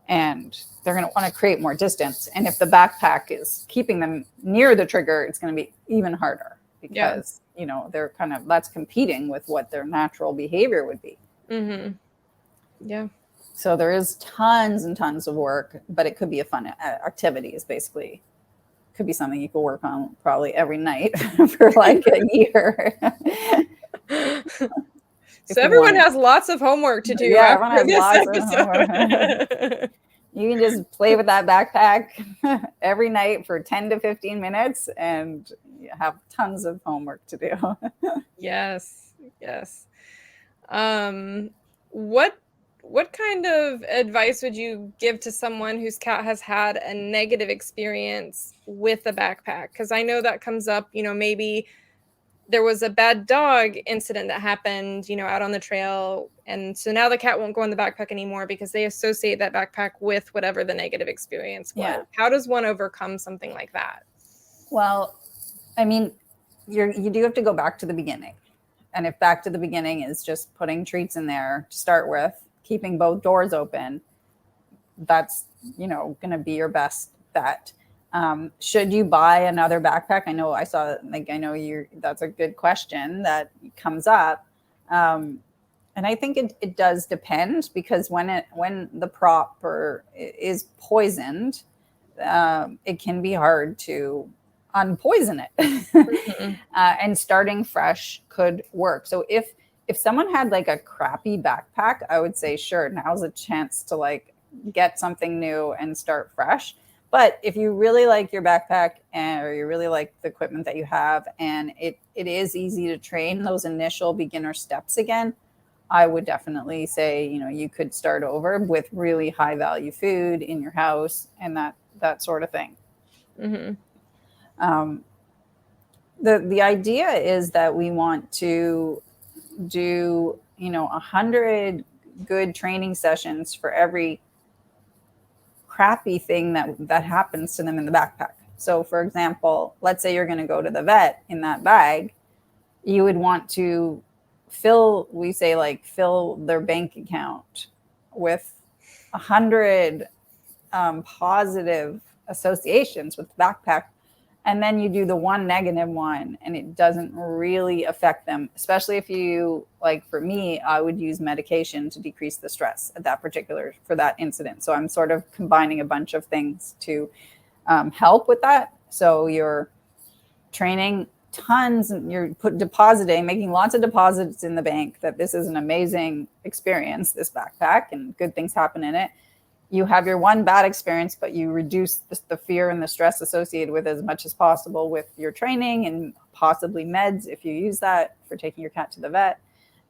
and they're going to want to create more distance. And if the backpack is keeping them near the trigger, it's going to be even harder because, they're that's competing with what their natural behavior would be. Yeah. So there is tons and tons of work, but it could be a fun activity. Is basically could be something you could work on probably every night for like a year. So everyone has lots of homework to do. Yeah, everyone has lots of homework. You can just play with that backpack every night for 10 to 15 minutes and you have tons of homework to do. Yes. What kind of advice would you give to someone whose cat has had a negative experience with a backpack? Because I know that comes up, maybe there was a bad dog incident that happened, out on the trail. And so now the cat won't go in the backpack anymore because they associate that backpack with whatever the negative experience was. Yeah. How does one overcome something like that? Well, I mean, you do have to go back to the beginning. And if back to the beginning is just putting treats in there to start with, keeping both doors open, that's, going to be your best bet. Should you buy another backpack? I know that's a good question that comes up. And I think it does depend, because when the prop is poisoned, it can be hard to unpoison it. And starting fresh could work. So if someone had like a crappy backpack, I would say, sure, now's a chance to like get something new and start fresh. But if you really like your backpack or you really like the equipment that you have, and it is easy to train those initial beginner steps again, I would definitely say, you could start over with really high value food in your house and that sort of thing. The idea is that we want to do 100 good training sessions for every crappy thing that happens to them in the backpack. So for example, let's say you're going to go to the vet in that bag, you would want to fill their bank account with 100 positive associations with the backpack. And then you do the one negative one and it doesn't really affect them, especially if you, like for me, I would use medication to decrease the stress for that incident. So I'm sort of combining a bunch of things to help with that. So you're training tons and you're making lots of deposits in the bank that this is an amazing experience, this backpack, and good things happen in it. You have your one bad experience, but you reduce the fear and the stress associated with as much as possible with your training and possibly meds if you use that for taking your cat to the vet.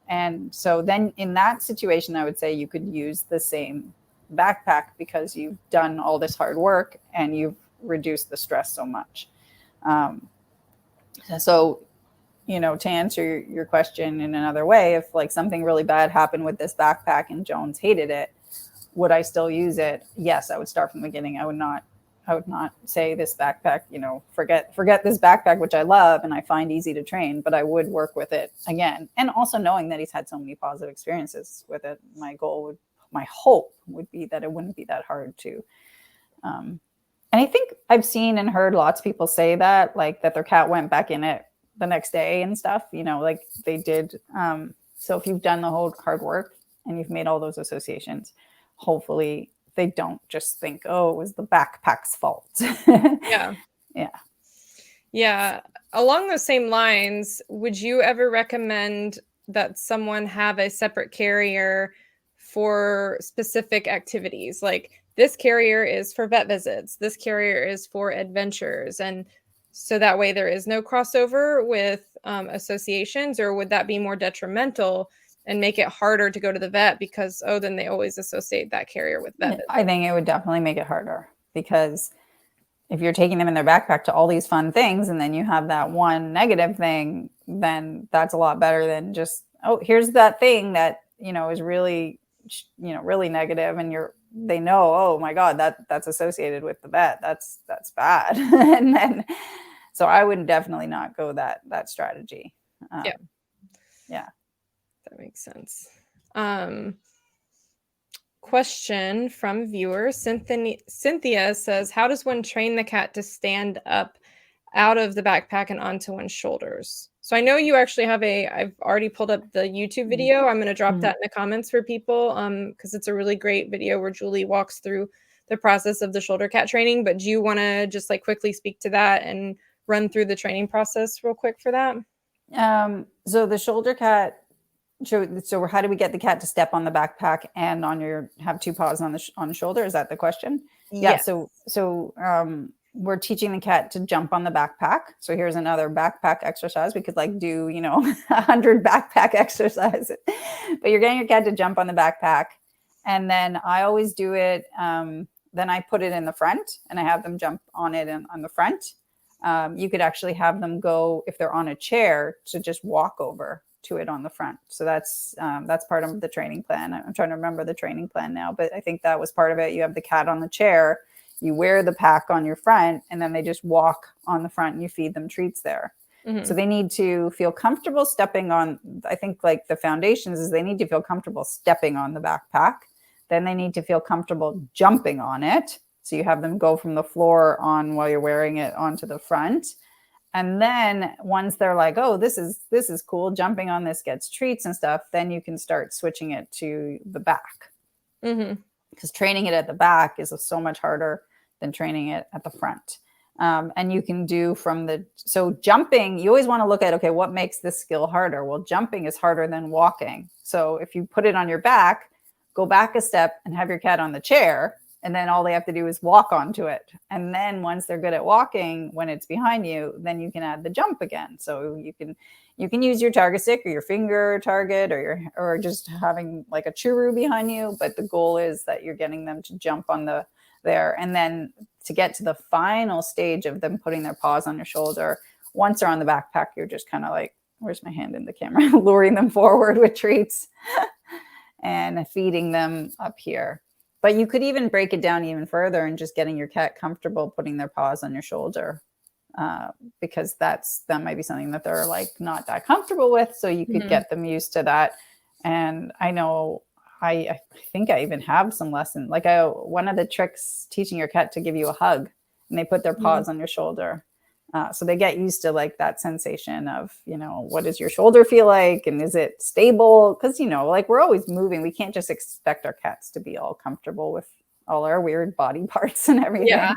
And so then in that situation, I would say you could use the same backpack because you've done all this hard work and you've reduced the stress so much. So to answer your question in another way, if like something really bad happened with this backpack and Jones hated it, would I still use it? Yes, I would start from the beginning. I would not say this backpack, forget this backpack, which I love and I find easy to train, but I would work with it again. And also knowing that he's had so many positive experiences with it, my hope would be that it wouldn't be that hard to. And I think I've seen and heard lots of people say that, like that their cat went back in it the next day and stuff, like they did. So if you've done the whole hard work and you've made all those associations, hopefully they don't just think, oh, it was the backpack's fault. Yeah. Yeah. Yeah. Along those same lines, would you ever recommend that someone have a separate carrier for specific activities? Like this carrier is for vet visits, this carrier is for adventures. And so that way there is no crossover with associations, or would that be more detrimental and make it harder to go to the vet because, then they always associate that carrier with vet visits? I think it would definitely make it harder, because if you're taking them in their backpack to all these fun things and then you have that one negative thing, then that's a lot better than just, oh, here's that thing that, is really, really negative, and they know, oh my God, that's associated with the vet. That's bad. And then, so I would definitely not go that strategy. Yeah. That makes sense. Question from viewer Cynthia says, how does one train the cat to stand up out of the backpack and onto one's shoulders? So I know you actually have I've already pulled up the YouTube video. I'm going to drop that in the comments for people because it's a really great video where Julie walks through the process of the shoulder cat training. But do you want to just like quickly speak to that and run through the training process real quick for that? So the shoulder cat, so how do we get the cat to step on the backpack and have two paws on the shoulder? Is that the question? Yes. Yeah. So we're teaching the cat to jump on the backpack. So here's another backpack exercise. We could like do, 100 backpack exercises, but you're getting your cat to jump on the backpack. And then I always do it. Then I put it in the front and I have them jump on it on the front. You could actually have them go, if they're on a chair, to just walk over to it on the front. So that's part of the training plan. I'm trying to remember the training plan now, but I think that was part of it. You have the cat on the chair, you wear the pack on your front, and then they just walk on the front and you feed them treats there. Mm-hmm. So they need to feel comfortable stepping on, I think like the foundations is they need to feel comfortable stepping on the backpack. Then they need to feel comfortable jumping on it. So you have them go from the floor on while you're wearing it onto the front. And then once they're like, oh, this is cool, jumping on this gets treats and stuff, then you can start switching it to the back. Mm-hmm. Because training it at the back is so much harder than training it at the front. And you can do so jumping, you always want to look at, okay, what makes this skill harder? Well, jumping is harder than walking. So if you put it on your back, go back a step and have your cat on the chair, and then all they have to do is walk onto it. And then once they're good at walking, when it's behind you, then you can add the jump again. So you can use your target stick or your finger target or just having like a churu behind you. But the goal is that you're getting them to jump on there. And then to get to the final stage of them putting their paws on your shoulder, once they're on the backpack, you're just kind of like, where's my hand in the camera? Luring them forward with treats and feeding them up here. But you could even break it down even further and just getting your cat comfortable putting their paws on your shoulder, because that might be something that they're like not that comfortable with. So you could get them used to that. And I know I think I even have some lesson. Like one of the tricks, teaching your cat to give you a hug, and they put their paws on your shoulder. So they get used to like that sensation of, what does your shoulder feel like? And is it stable? Because, like we're always moving. We can't just expect our cats to be all comfortable with all our weird body parts and everything. Yeah.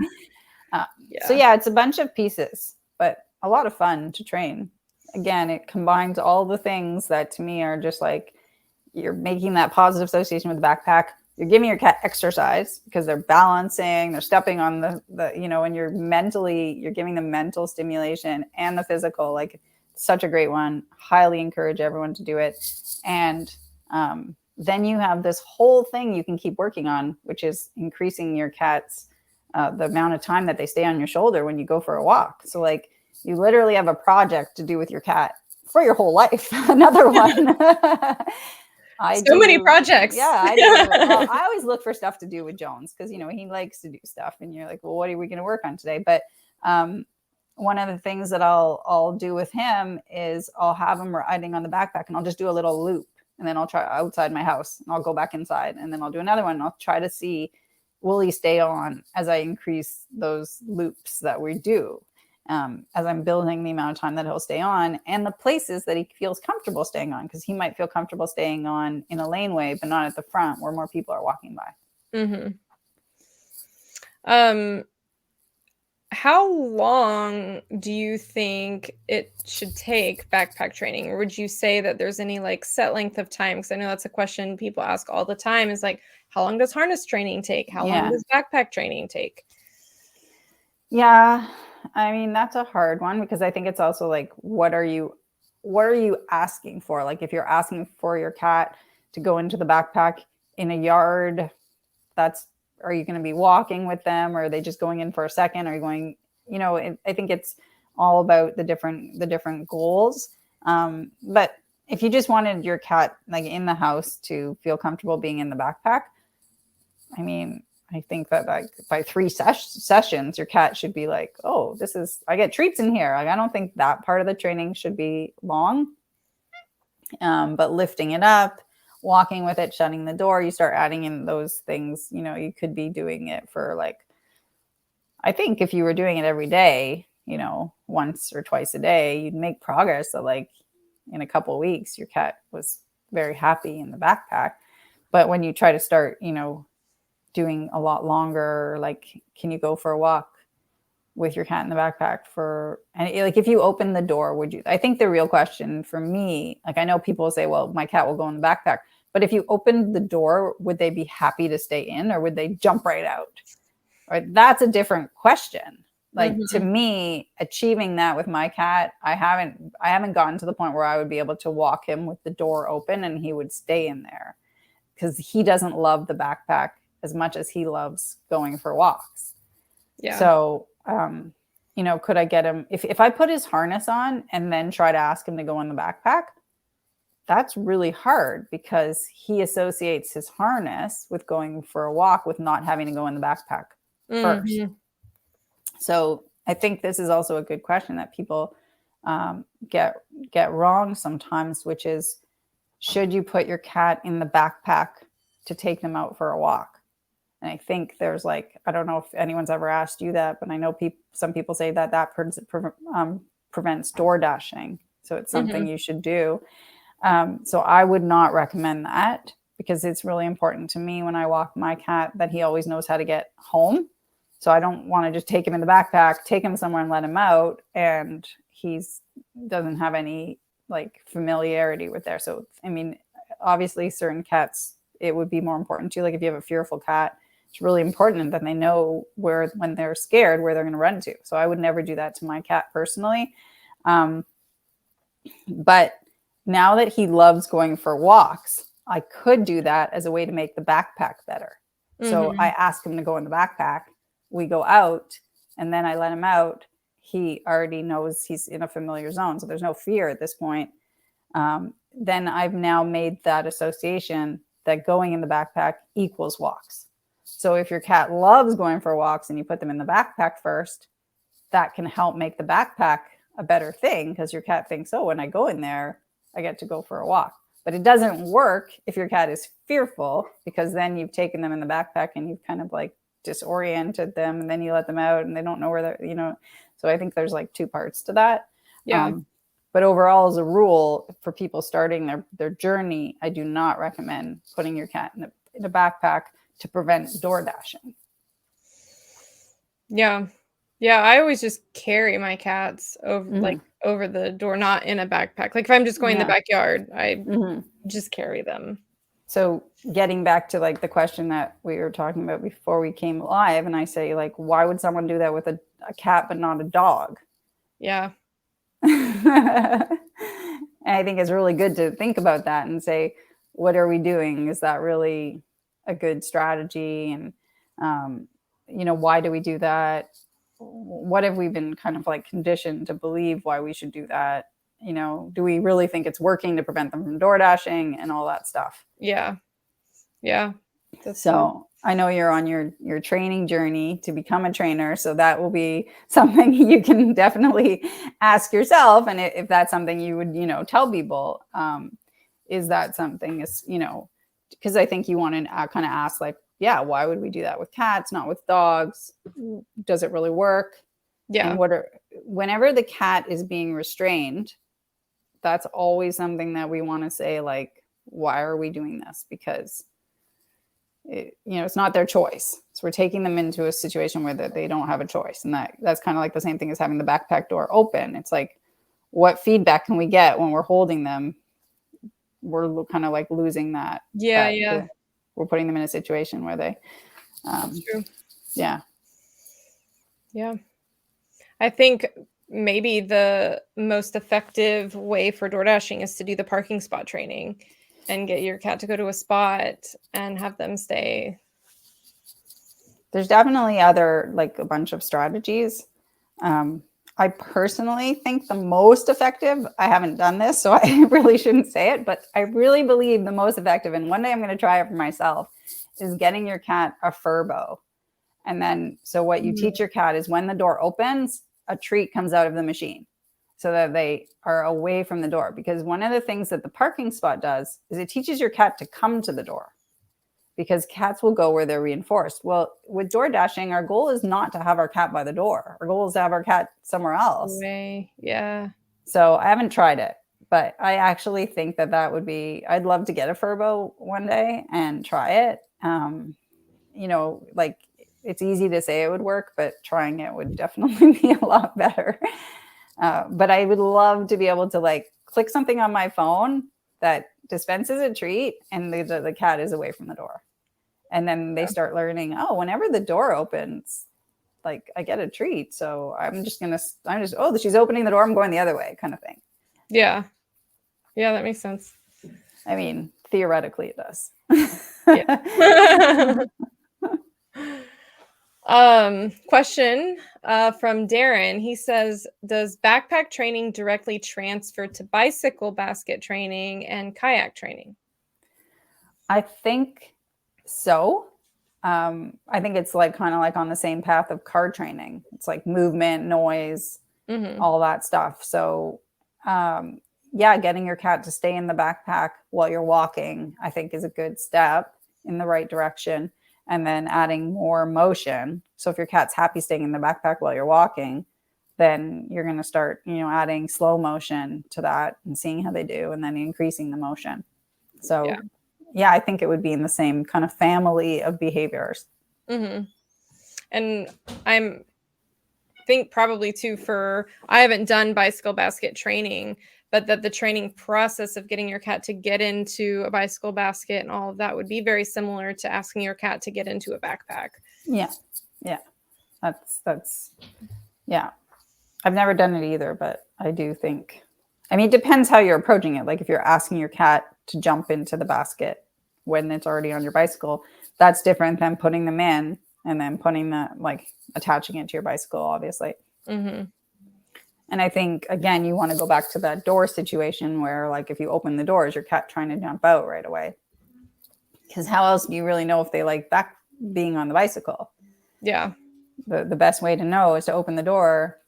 So yeah, it's a bunch of pieces, but a lot of fun to train. Again, it combines all the things that to me are just like, you're making that positive association with the backpack. You're giving your cat exercise because they're balancing, they're stepping on the and you're giving them mental stimulation and the physical, like such a great one. Highly encourage everyone to do it. And then you have this whole thing you can keep working on, which is increasing your cat's, the amount of time that they stay on your shoulder when you go for a walk. So like you literally have a project to do with your cat for your whole life. Another one. I So many do. projects. Yeah, I do. Well, I always look for stuff to do with Jones because, you know, he likes to do stuff and you're like, well, what are we going to work on today? But one of the things that I'll do with him is I'll have him riding on the backpack and I'll just do a little loop and then I'll try outside my house and I'll go back inside and then I'll do another one and I'll try to see, will he stay on as I increase those loops that we do, as I'm building the amount of time that he'll stay on and the places that he feels comfortable staying on, because he might feel comfortable staying on in a laneway but not at the front where more people are walking by. How long do you think it should take backpack training? Or would you say that there's any like set length of time? Because I know that's a question people ask all the time is like, how long does harness training take? How long does backpack training take? Yeah, I mean, that's a hard one because I think it's also like, what are you asking for? Like if you're asking for your cat to go into the backpack in a yard, are you going to be walking with them, or are they just going in for a second? Are you going, you know, I think it's all about the different goals. But if you just wanted your cat like in the house to feel comfortable being in the backpack, I mean, I think that like by 3 sessions, your cat should be like, oh, I get treats in here. Like, I don't think that part of the training should be long. But lifting it up, walking with it, shutting the door, you start adding in those things. You know, you could be doing it for like, I think if you were doing it every day, you know, once or twice a day, you'd make progress. So like in a couple of weeks, your cat was very happy in the backpack. But when you try to start, you know, doing a lot longer, like, can you go for a walk with your cat in the backpack and like, if you open the door, would you? I think the real question for me, like, I know people say, well, my cat will go in the backpack, but if you opened the door, would they be happy to stay in or would they jump right out? Right? That's a different question. Like, to me, achieving that with my cat, I haven't gotten to the point where I would be able to walk him with the door open and he would stay in there, because he doesn't love the backpack as much as he loves going for walks. Yeah. So, you know, could I get him, if I put his harness on and then try to ask him to go in the backpack, that's really hard because he associates his harness with going for a walk with not having to go in the backpack first. So I think this is also a good question that people get wrong sometimes, which is, should you put your cat in the backpack to take them out for a walk? And I think there's like, I don't know if anyone's ever asked you that, but I know some people say that prevents door dashing. So it's something you should do. So I would not recommend that, because it's really important to me when I walk my cat that he always knows how to get home. So I don't want to just take him in the backpack, take him somewhere and let him out, and doesn't have any like familiarity with there. So, I mean, obviously certain cats, it would be more important to you. Like if you have a fearful cat, it's really important that they know when they're scared, where they're going to run to. So I would never do that to my cat personally. But now that he loves going for walks, I could do that as a way to make the backpack better. So I ask him to go in the backpack, we go out, and then I let him out. He already knows he's in a familiar zone, so there's no fear at this point. Then I've now made that association that going in the backpack equals walks. So if your cat loves going for walks and you put them in the backpack first, that can help make the backpack a better thing, because your cat thinks, oh, when I go in there, I get to go for a walk. But it doesn't work if your cat is fearful, because then you've taken them in the backpack and you've kind of like disoriented them, and then you let them out and they don't know where they're, you know. So I think there's like 2 parts to that. Yeah. But overall, as a rule, for people starting their journey, I do not recommend putting your cat in a backpack to prevent door dashing. Yeah. Yeah, I always just carry my cats over the door, not in a backpack. Like if I'm just going in the backyard, I just carry them. So getting back to like the question that we were talking about before we came live, and I say, like, why would someone do that with a cat but not a dog? Yeah. And I think it's really good to think about that and say, what are we doing? Is that really a good strategy? And, you know, why do we do that? What have we been kind of like conditioned to believe why we should do that? do we really think it's working to prevent them from door dashing and all that stuff? Yeah. Yeah. So I know you're on your training journey to become a trainer. So that will be something you can definitely ask yourself. And if that's something you would, tell people, is that something is, because I think you want to kind of ask like, yeah, why would we do that with cats, not with dogs? Does it really work? Yeah. And whenever the cat is being restrained, that's always something that we want to say, like, why are we doing this? Because it's not their choice. So we're taking them into a situation where they don't have a choice. And that's kind of like the same thing as having the backpack door open. It's like, what feedback can we get when we're holding them? We're kind of like losing that. Yeah. Yeah. We're putting them in a situation where they, That's true. Yeah. Yeah. I think maybe the most effective way for door dashing is to do the parking spot training and get your cat to go to a spot and have them stay. There's definitely like a bunch of strategies. I personally think the most effective, I haven't done this, so I really shouldn't say it, but I really believe the most effective, and one day I'm going to try it for myself, is getting your cat a furbo. And then, so what you teach your cat is when the door opens, a treat comes out of the machine so that they are away from the door. Because one of the things that the parking spot does is it teaches your cat to come to the door, because cats will go where they're reinforced. Well, with door dashing, our goal is not to have our cat by the door. Our goal is to have our cat somewhere else. Yeah. So I haven't tried it, but I actually think that would be, I'd love to get a furbo one day and try it. Like, it's easy to say it would work, but trying it would definitely be a lot better. But I would love to be able to like click something on my phone that dispenses a treat, and the cat is away from the door. And then they start learning, oh, whenever the door opens, like I get a treat. So oh, she's opening the door, I'm going the other way, kind of thing. Yeah. Yeah, that makes sense. I mean, theoretically it does. Question from Darren. He says, does backpack training directly transfer to bicycle basket training and kayak training? I think so. I think it's like kind of like on the same path of car training. It's like movement, noise, all that stuff. So getting your cat to stay in the backpack while you're walking, I think, is a good step in the right direction. And then adding more motion. So if your cat's happy staying in the backpack while you're walking, then you're going to start, adding slow motion to that and seeing how they do, and then increasing the motion. So yeah, I think it would be in the same kind of family of behaviors. And think probably too, I haven't done bicycle basket training, but that the training process of getting your cat to get into a bicycle basket and all of that would be very similar to asking your cat to get into a backpack. Yeah. That's I've never done it either, but I do think, it depends how you're approaching it. Like if you're asking your cat to jump into the basket when it's already on your bicycle, that's different than putting them in and then attaching it to your bicycle, obviously. And I think, again, you want to go back to that door situation where, like, if you open the door, is your cat trying to jump out right away? Because how else do you really know if they like back being on the bicycle? Yeah. The best way to know is to open the door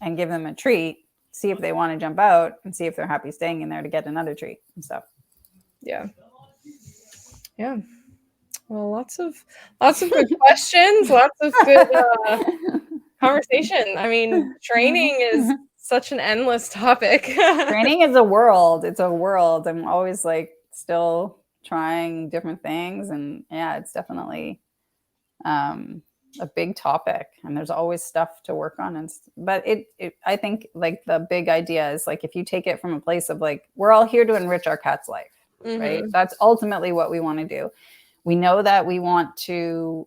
and give them a treat, see if they want to jump out, and see if they're happy staying in there to get another treat and stuff. Yeah. Well, lots of good questions, lots of good conversation. Training is such an endless topic. Training is a world. It's a world. I'm always like still trying different things, and yeah, it's definitely a big topic, and there's always stuff to work on. But I think like the big idea is like if you take it from a place of like we're all here to enrich our cat's life, right? That's ultimately what we want to do. We know that we want to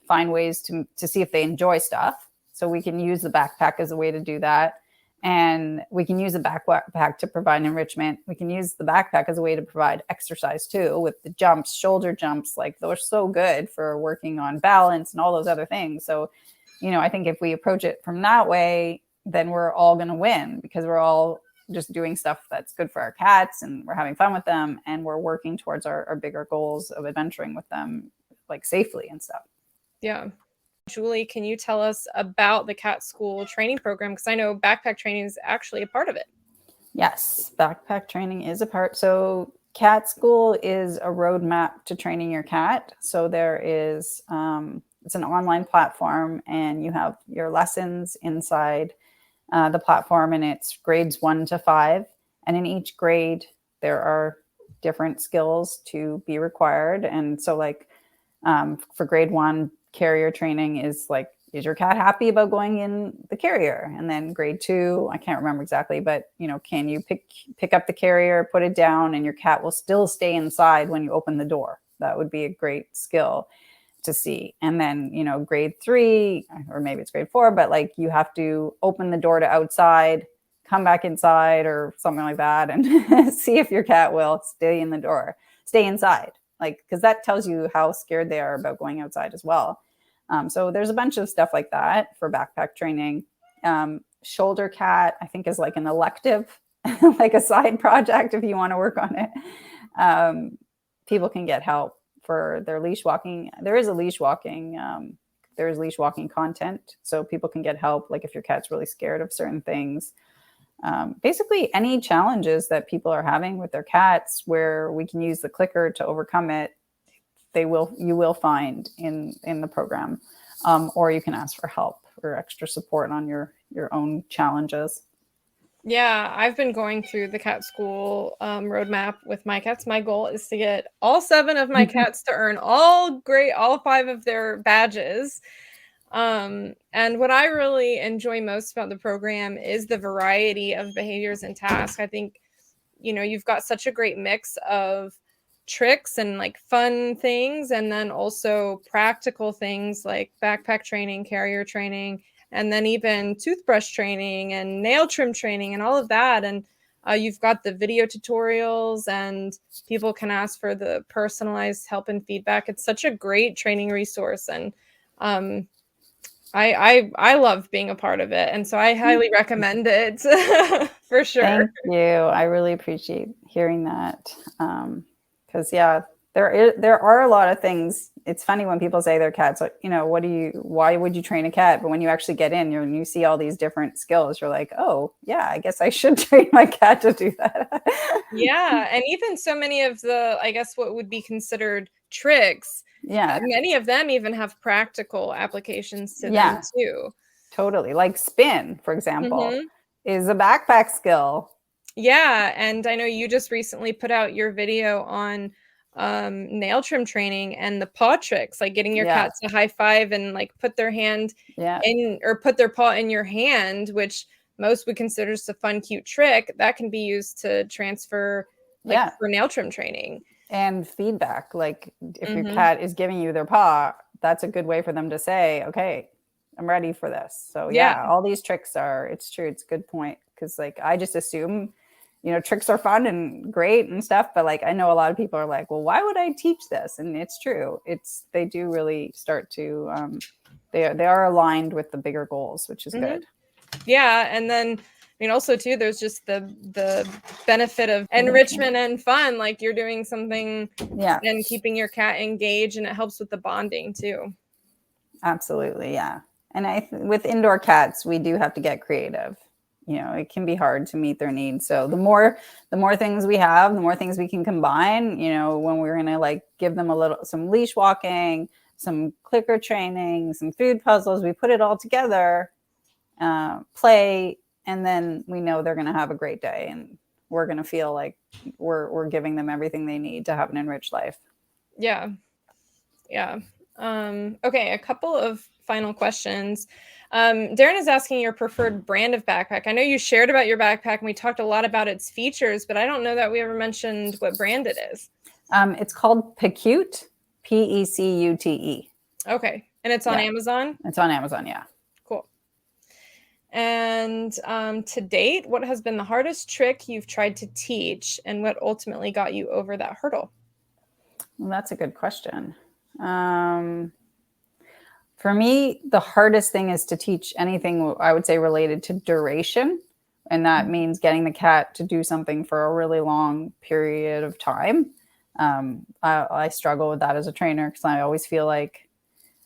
find ways to see if they enjoy stuff. So we can use the backpack as a way to do that. And we can use the backpack to provide enrichment. We can use the backpack as a way to provide exercise too, with the jumps, shoulder jumps. Like those are so good for working on balance and all those other things. So, I think if we approach it from that way, then we're all going to win because we're all just doing stuff that's good for our cats, and we're having fun with them, and we're working towards our bigger goals of adventuring with them, like safely and stuff. Yeah. Julie, can you tell us about the cat school training program? Because I know backpack training is actually a part of it. Yes, backpack training is a part. So cat school is a roadmap to training your cat. So there is, it's an online platform, and you have your lessons inside the platform, and it's grades 1 to 5. And in each grade, there are different skills to be required. And so, like, for grade 1, carrier training is like, is your cat happy about going in the carrier? And then grade 2, I can't remember exactly, but can you pick up the carrier, put it down, and your cat will still stay inside when you open the door? That would be a great skill to see. And then, grade 3, or maybe it's grade 4, but like, you have to open the door to outside, come back inside or something like that, and see if your cat will stay inside. Like, because that tells you how scared they are about going outside as well. So there's a bunch of stuff like that for backpack training. Shoulder cat, I think, is like an elective, like a side project if you want to work on it. People can get help for their leash walking. There's leash walking content, so people can get help, like if your cat's really scared of certain things. Basically, any challenges that people are having with their cats where we can use the clicker to overcome it, you will find in the program, or you can ask for help or extra support on your own challenges. Yeah, I've been going through the cat school roadmap with my cats. My goal is to get all 7 of my cats to earn all 5 of their badges. And what I really enjoy most about the program is the variety of behaviors and tasks. I think, you've got such a great mix of tricks and like fun things, and then also practical things like backpack training, carrier training, and then even toothbrush training and nail trim training and all of that. And you've got the video tutorials, and people can ask for the personalized help and feedback. It's such a great training resource, and I love being a part of it, and so I highly recommend it for sure. Thank you. I really appreciate hearing that. Because there are a lot of things. It's funny when people say their cats, why would you train a cat? But when you actually get in, you see all these different skills, you're like, oh yeah, I guess I should train my cat to do that. Yeah, and even so many of the, I guess, what would be considered tricks, many of them even have practical applications to them too. Totally. Like spin, for example, is a backpack skill. Yeah, and I know you just recently put out your video on nail trim training and the paw tricks, like getting your cats to high five and like put their hand in, or put their paw in your hand, which most would consider just a fun, cute trick that can be used to transfer for nail trim training. And feedback, like if your cat is giving you their paw, that's a good way for them to say, okay, I'm ready for this. So all these tricks it's true. It's a good point. Cause like, I just assume, tricks are fun and great and stuff, but like, I know a lot of people are like, well, why would I teach this? And it's true. They do really start to, they are aligned with the bigger goals, which is good. Yeah. And then, also too, there's just the benefit of enrichment and fun. Like you're doing something and keeping your cat engaged, and it helps with the bonding too. Absolutely. Yeah. And with indoor cats, we do have to get creative. It can be hard to meet their needs. So the more things we have, the more things we can combine, when we're going to like give them some leash walking, some clicker training, some food puzzles, we put it all together, play, and then we know they're going to have a great day, and we're going to feel like we're giving them everything they need to have an enriched life. Yeah. Yeah. Okay. A couple of final questions. Darren is asking your preferred brand of backpack. I know you shared about your backpack and we talked a lot about its features, but I don't know that we ever mentioned what brand it is. It's called Pecute, Pecute. Okay. And it's on Amazon? It's on Amazon. Yeah. Cool. And to date, what has been the hardest trick you've tried to teach, and what ultimately got you over that hurdle? Well, that's a good question. For me, the hardest thing is to teach anything, I would say, related to duration And that means getting the cat to do something for a really long period of time. I struggle with that as a trainer because I always feel like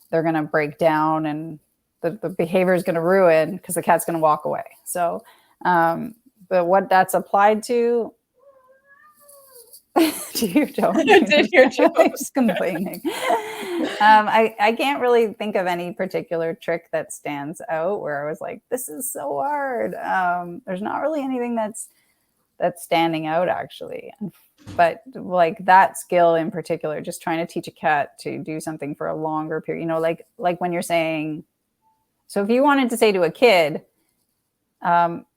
they're going to break down and the behavior is going to ruin because the cat's going to walk away. So, but what that's applied to, to your Joe, I did hear Joe. Just complaining. I can't really think of any particular trick that stands out where I was like, this is so hard. There's not really anything that's standing out actually. But like that skill in particular, just trying to teach a cat to do something for a longer period, like when you're saying, so if you wanted to say to a kid,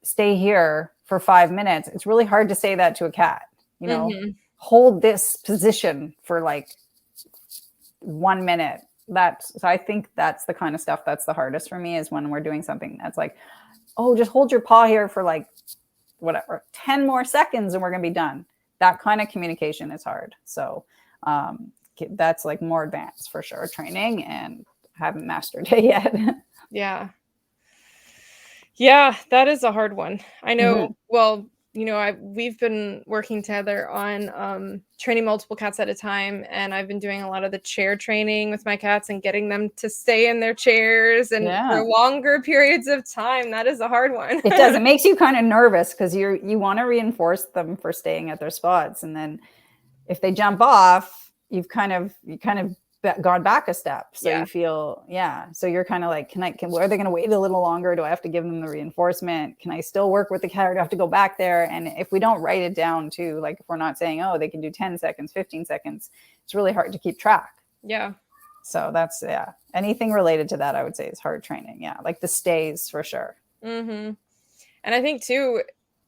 stay here for 5 minutes, it's really hard to say that to a cat, hold this position for like 1 minute. So I think that's the kind of stuff that's the hardest for me, is when we're doing something that's like, oh, just hold your paw here for like whatever, 10 more seconds and we're going to be done. That kind of communication is hard. So that's like more advanced for sure training, and haven't mastered it yet. Yeah. Yeah, that is a hard one. I know, well, we've been working together on training multiple cats at a time, and I've been doing a lot of the chair training with my cats and getting them to stay in their chairs and for longer periods of time. That is a hard one. It does. It makes you kind of nervous because you want to reinforce them for staying at their spots, and then if they jump off, you kind of gone back a step. So you feel, so you're kind of like, are they going to wait a little longer? Do I have to give them the reinforcement? Can I still work with the cat, or do I have to go back there? And if we don't write it down too, like if we're not saying, oh, they can do 10 seconds, 15 seconds, it's really hard to keep track. Yeah. So that's, anything related to that, I would say is hard training. Yeah. Like the stays for sure. Mm-hmm. And I think too,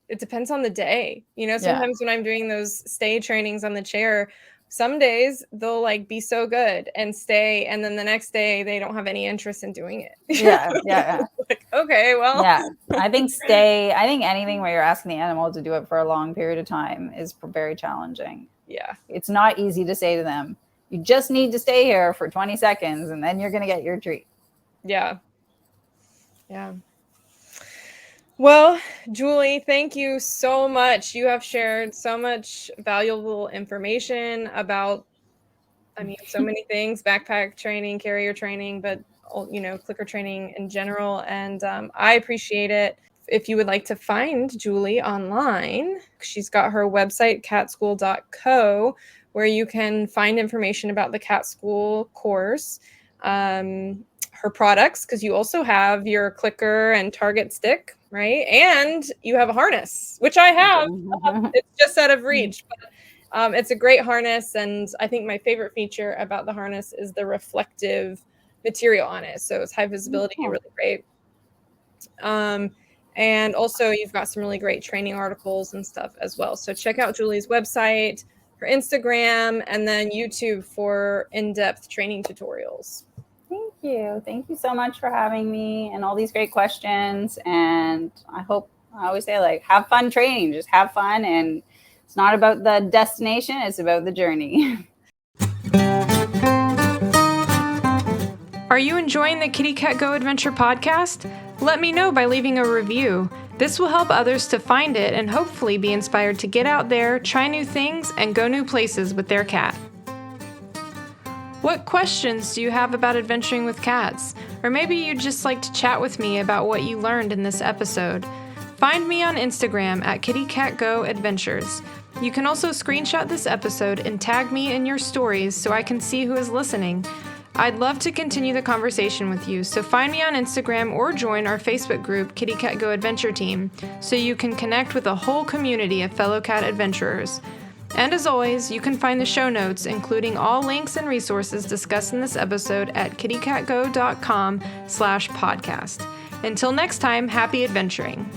it depends on the day, sometimes when I'm doing those stay trainings on the chair, some days they'll like be so good and stay, and then the next day they don't have any interest in doing it. Yeah. Like, okay, well. Yeah, I think anything where you're asking the animal to do it for a long period of time is very challenging. Yeah. It's not easy to say to them, you just need to stay here for 20 seconds and then you're going to get your treat. Yeah. Yeah. Well, Julie, thank you so much. You have shared so much valuable information about, so many things, backpack training, carrier training, but, clicker training in general. And I appreciate it. If you would like to find Julie online, she's got her website, catschool.co, where you can find information about the Cat School course, her products, because you also have your clicker and target stick, right? And you have a harness, which I have. It's just out of reach, but it's a great harness. And I think my favorite feature about the harness is the reflective material on it. So it's high visibility, really great. And also you've got some really great training articles and stuff as well. So check out Julie's website, her Instagram, and then YouTube for in-depth training tutorials. Thank you. Thank you so much for having me and all these great questions. And I always say, like, have fun training, just have fun. And it's not about the destination, it's about the journey. Are you enjoying the Kitty Cat Go Adventure podcast? Let me know by leaving a review. This will help others to find it and hopefully be inspired to get out there, try new things, and go new places with their cat. What questions do you have about adventuring with cats? Or maybe you'd just like to chat with me about what you learned in this episode. Find me on Instagram at kittycatgoadventures. You can also screenshot this episode and tag me in your stories so I can see who is listening. I'd love to continue the conversation with you, so find me on Instagram or join our Facebook group, Kitty Cat Go Adventure Team, so you can connect with a whole community of fellow cat adventurers. And as always, you can find the show notes, including all links and resources discussed in this episode at kittycatgo.com/podcast. Until next time, happy adventuring.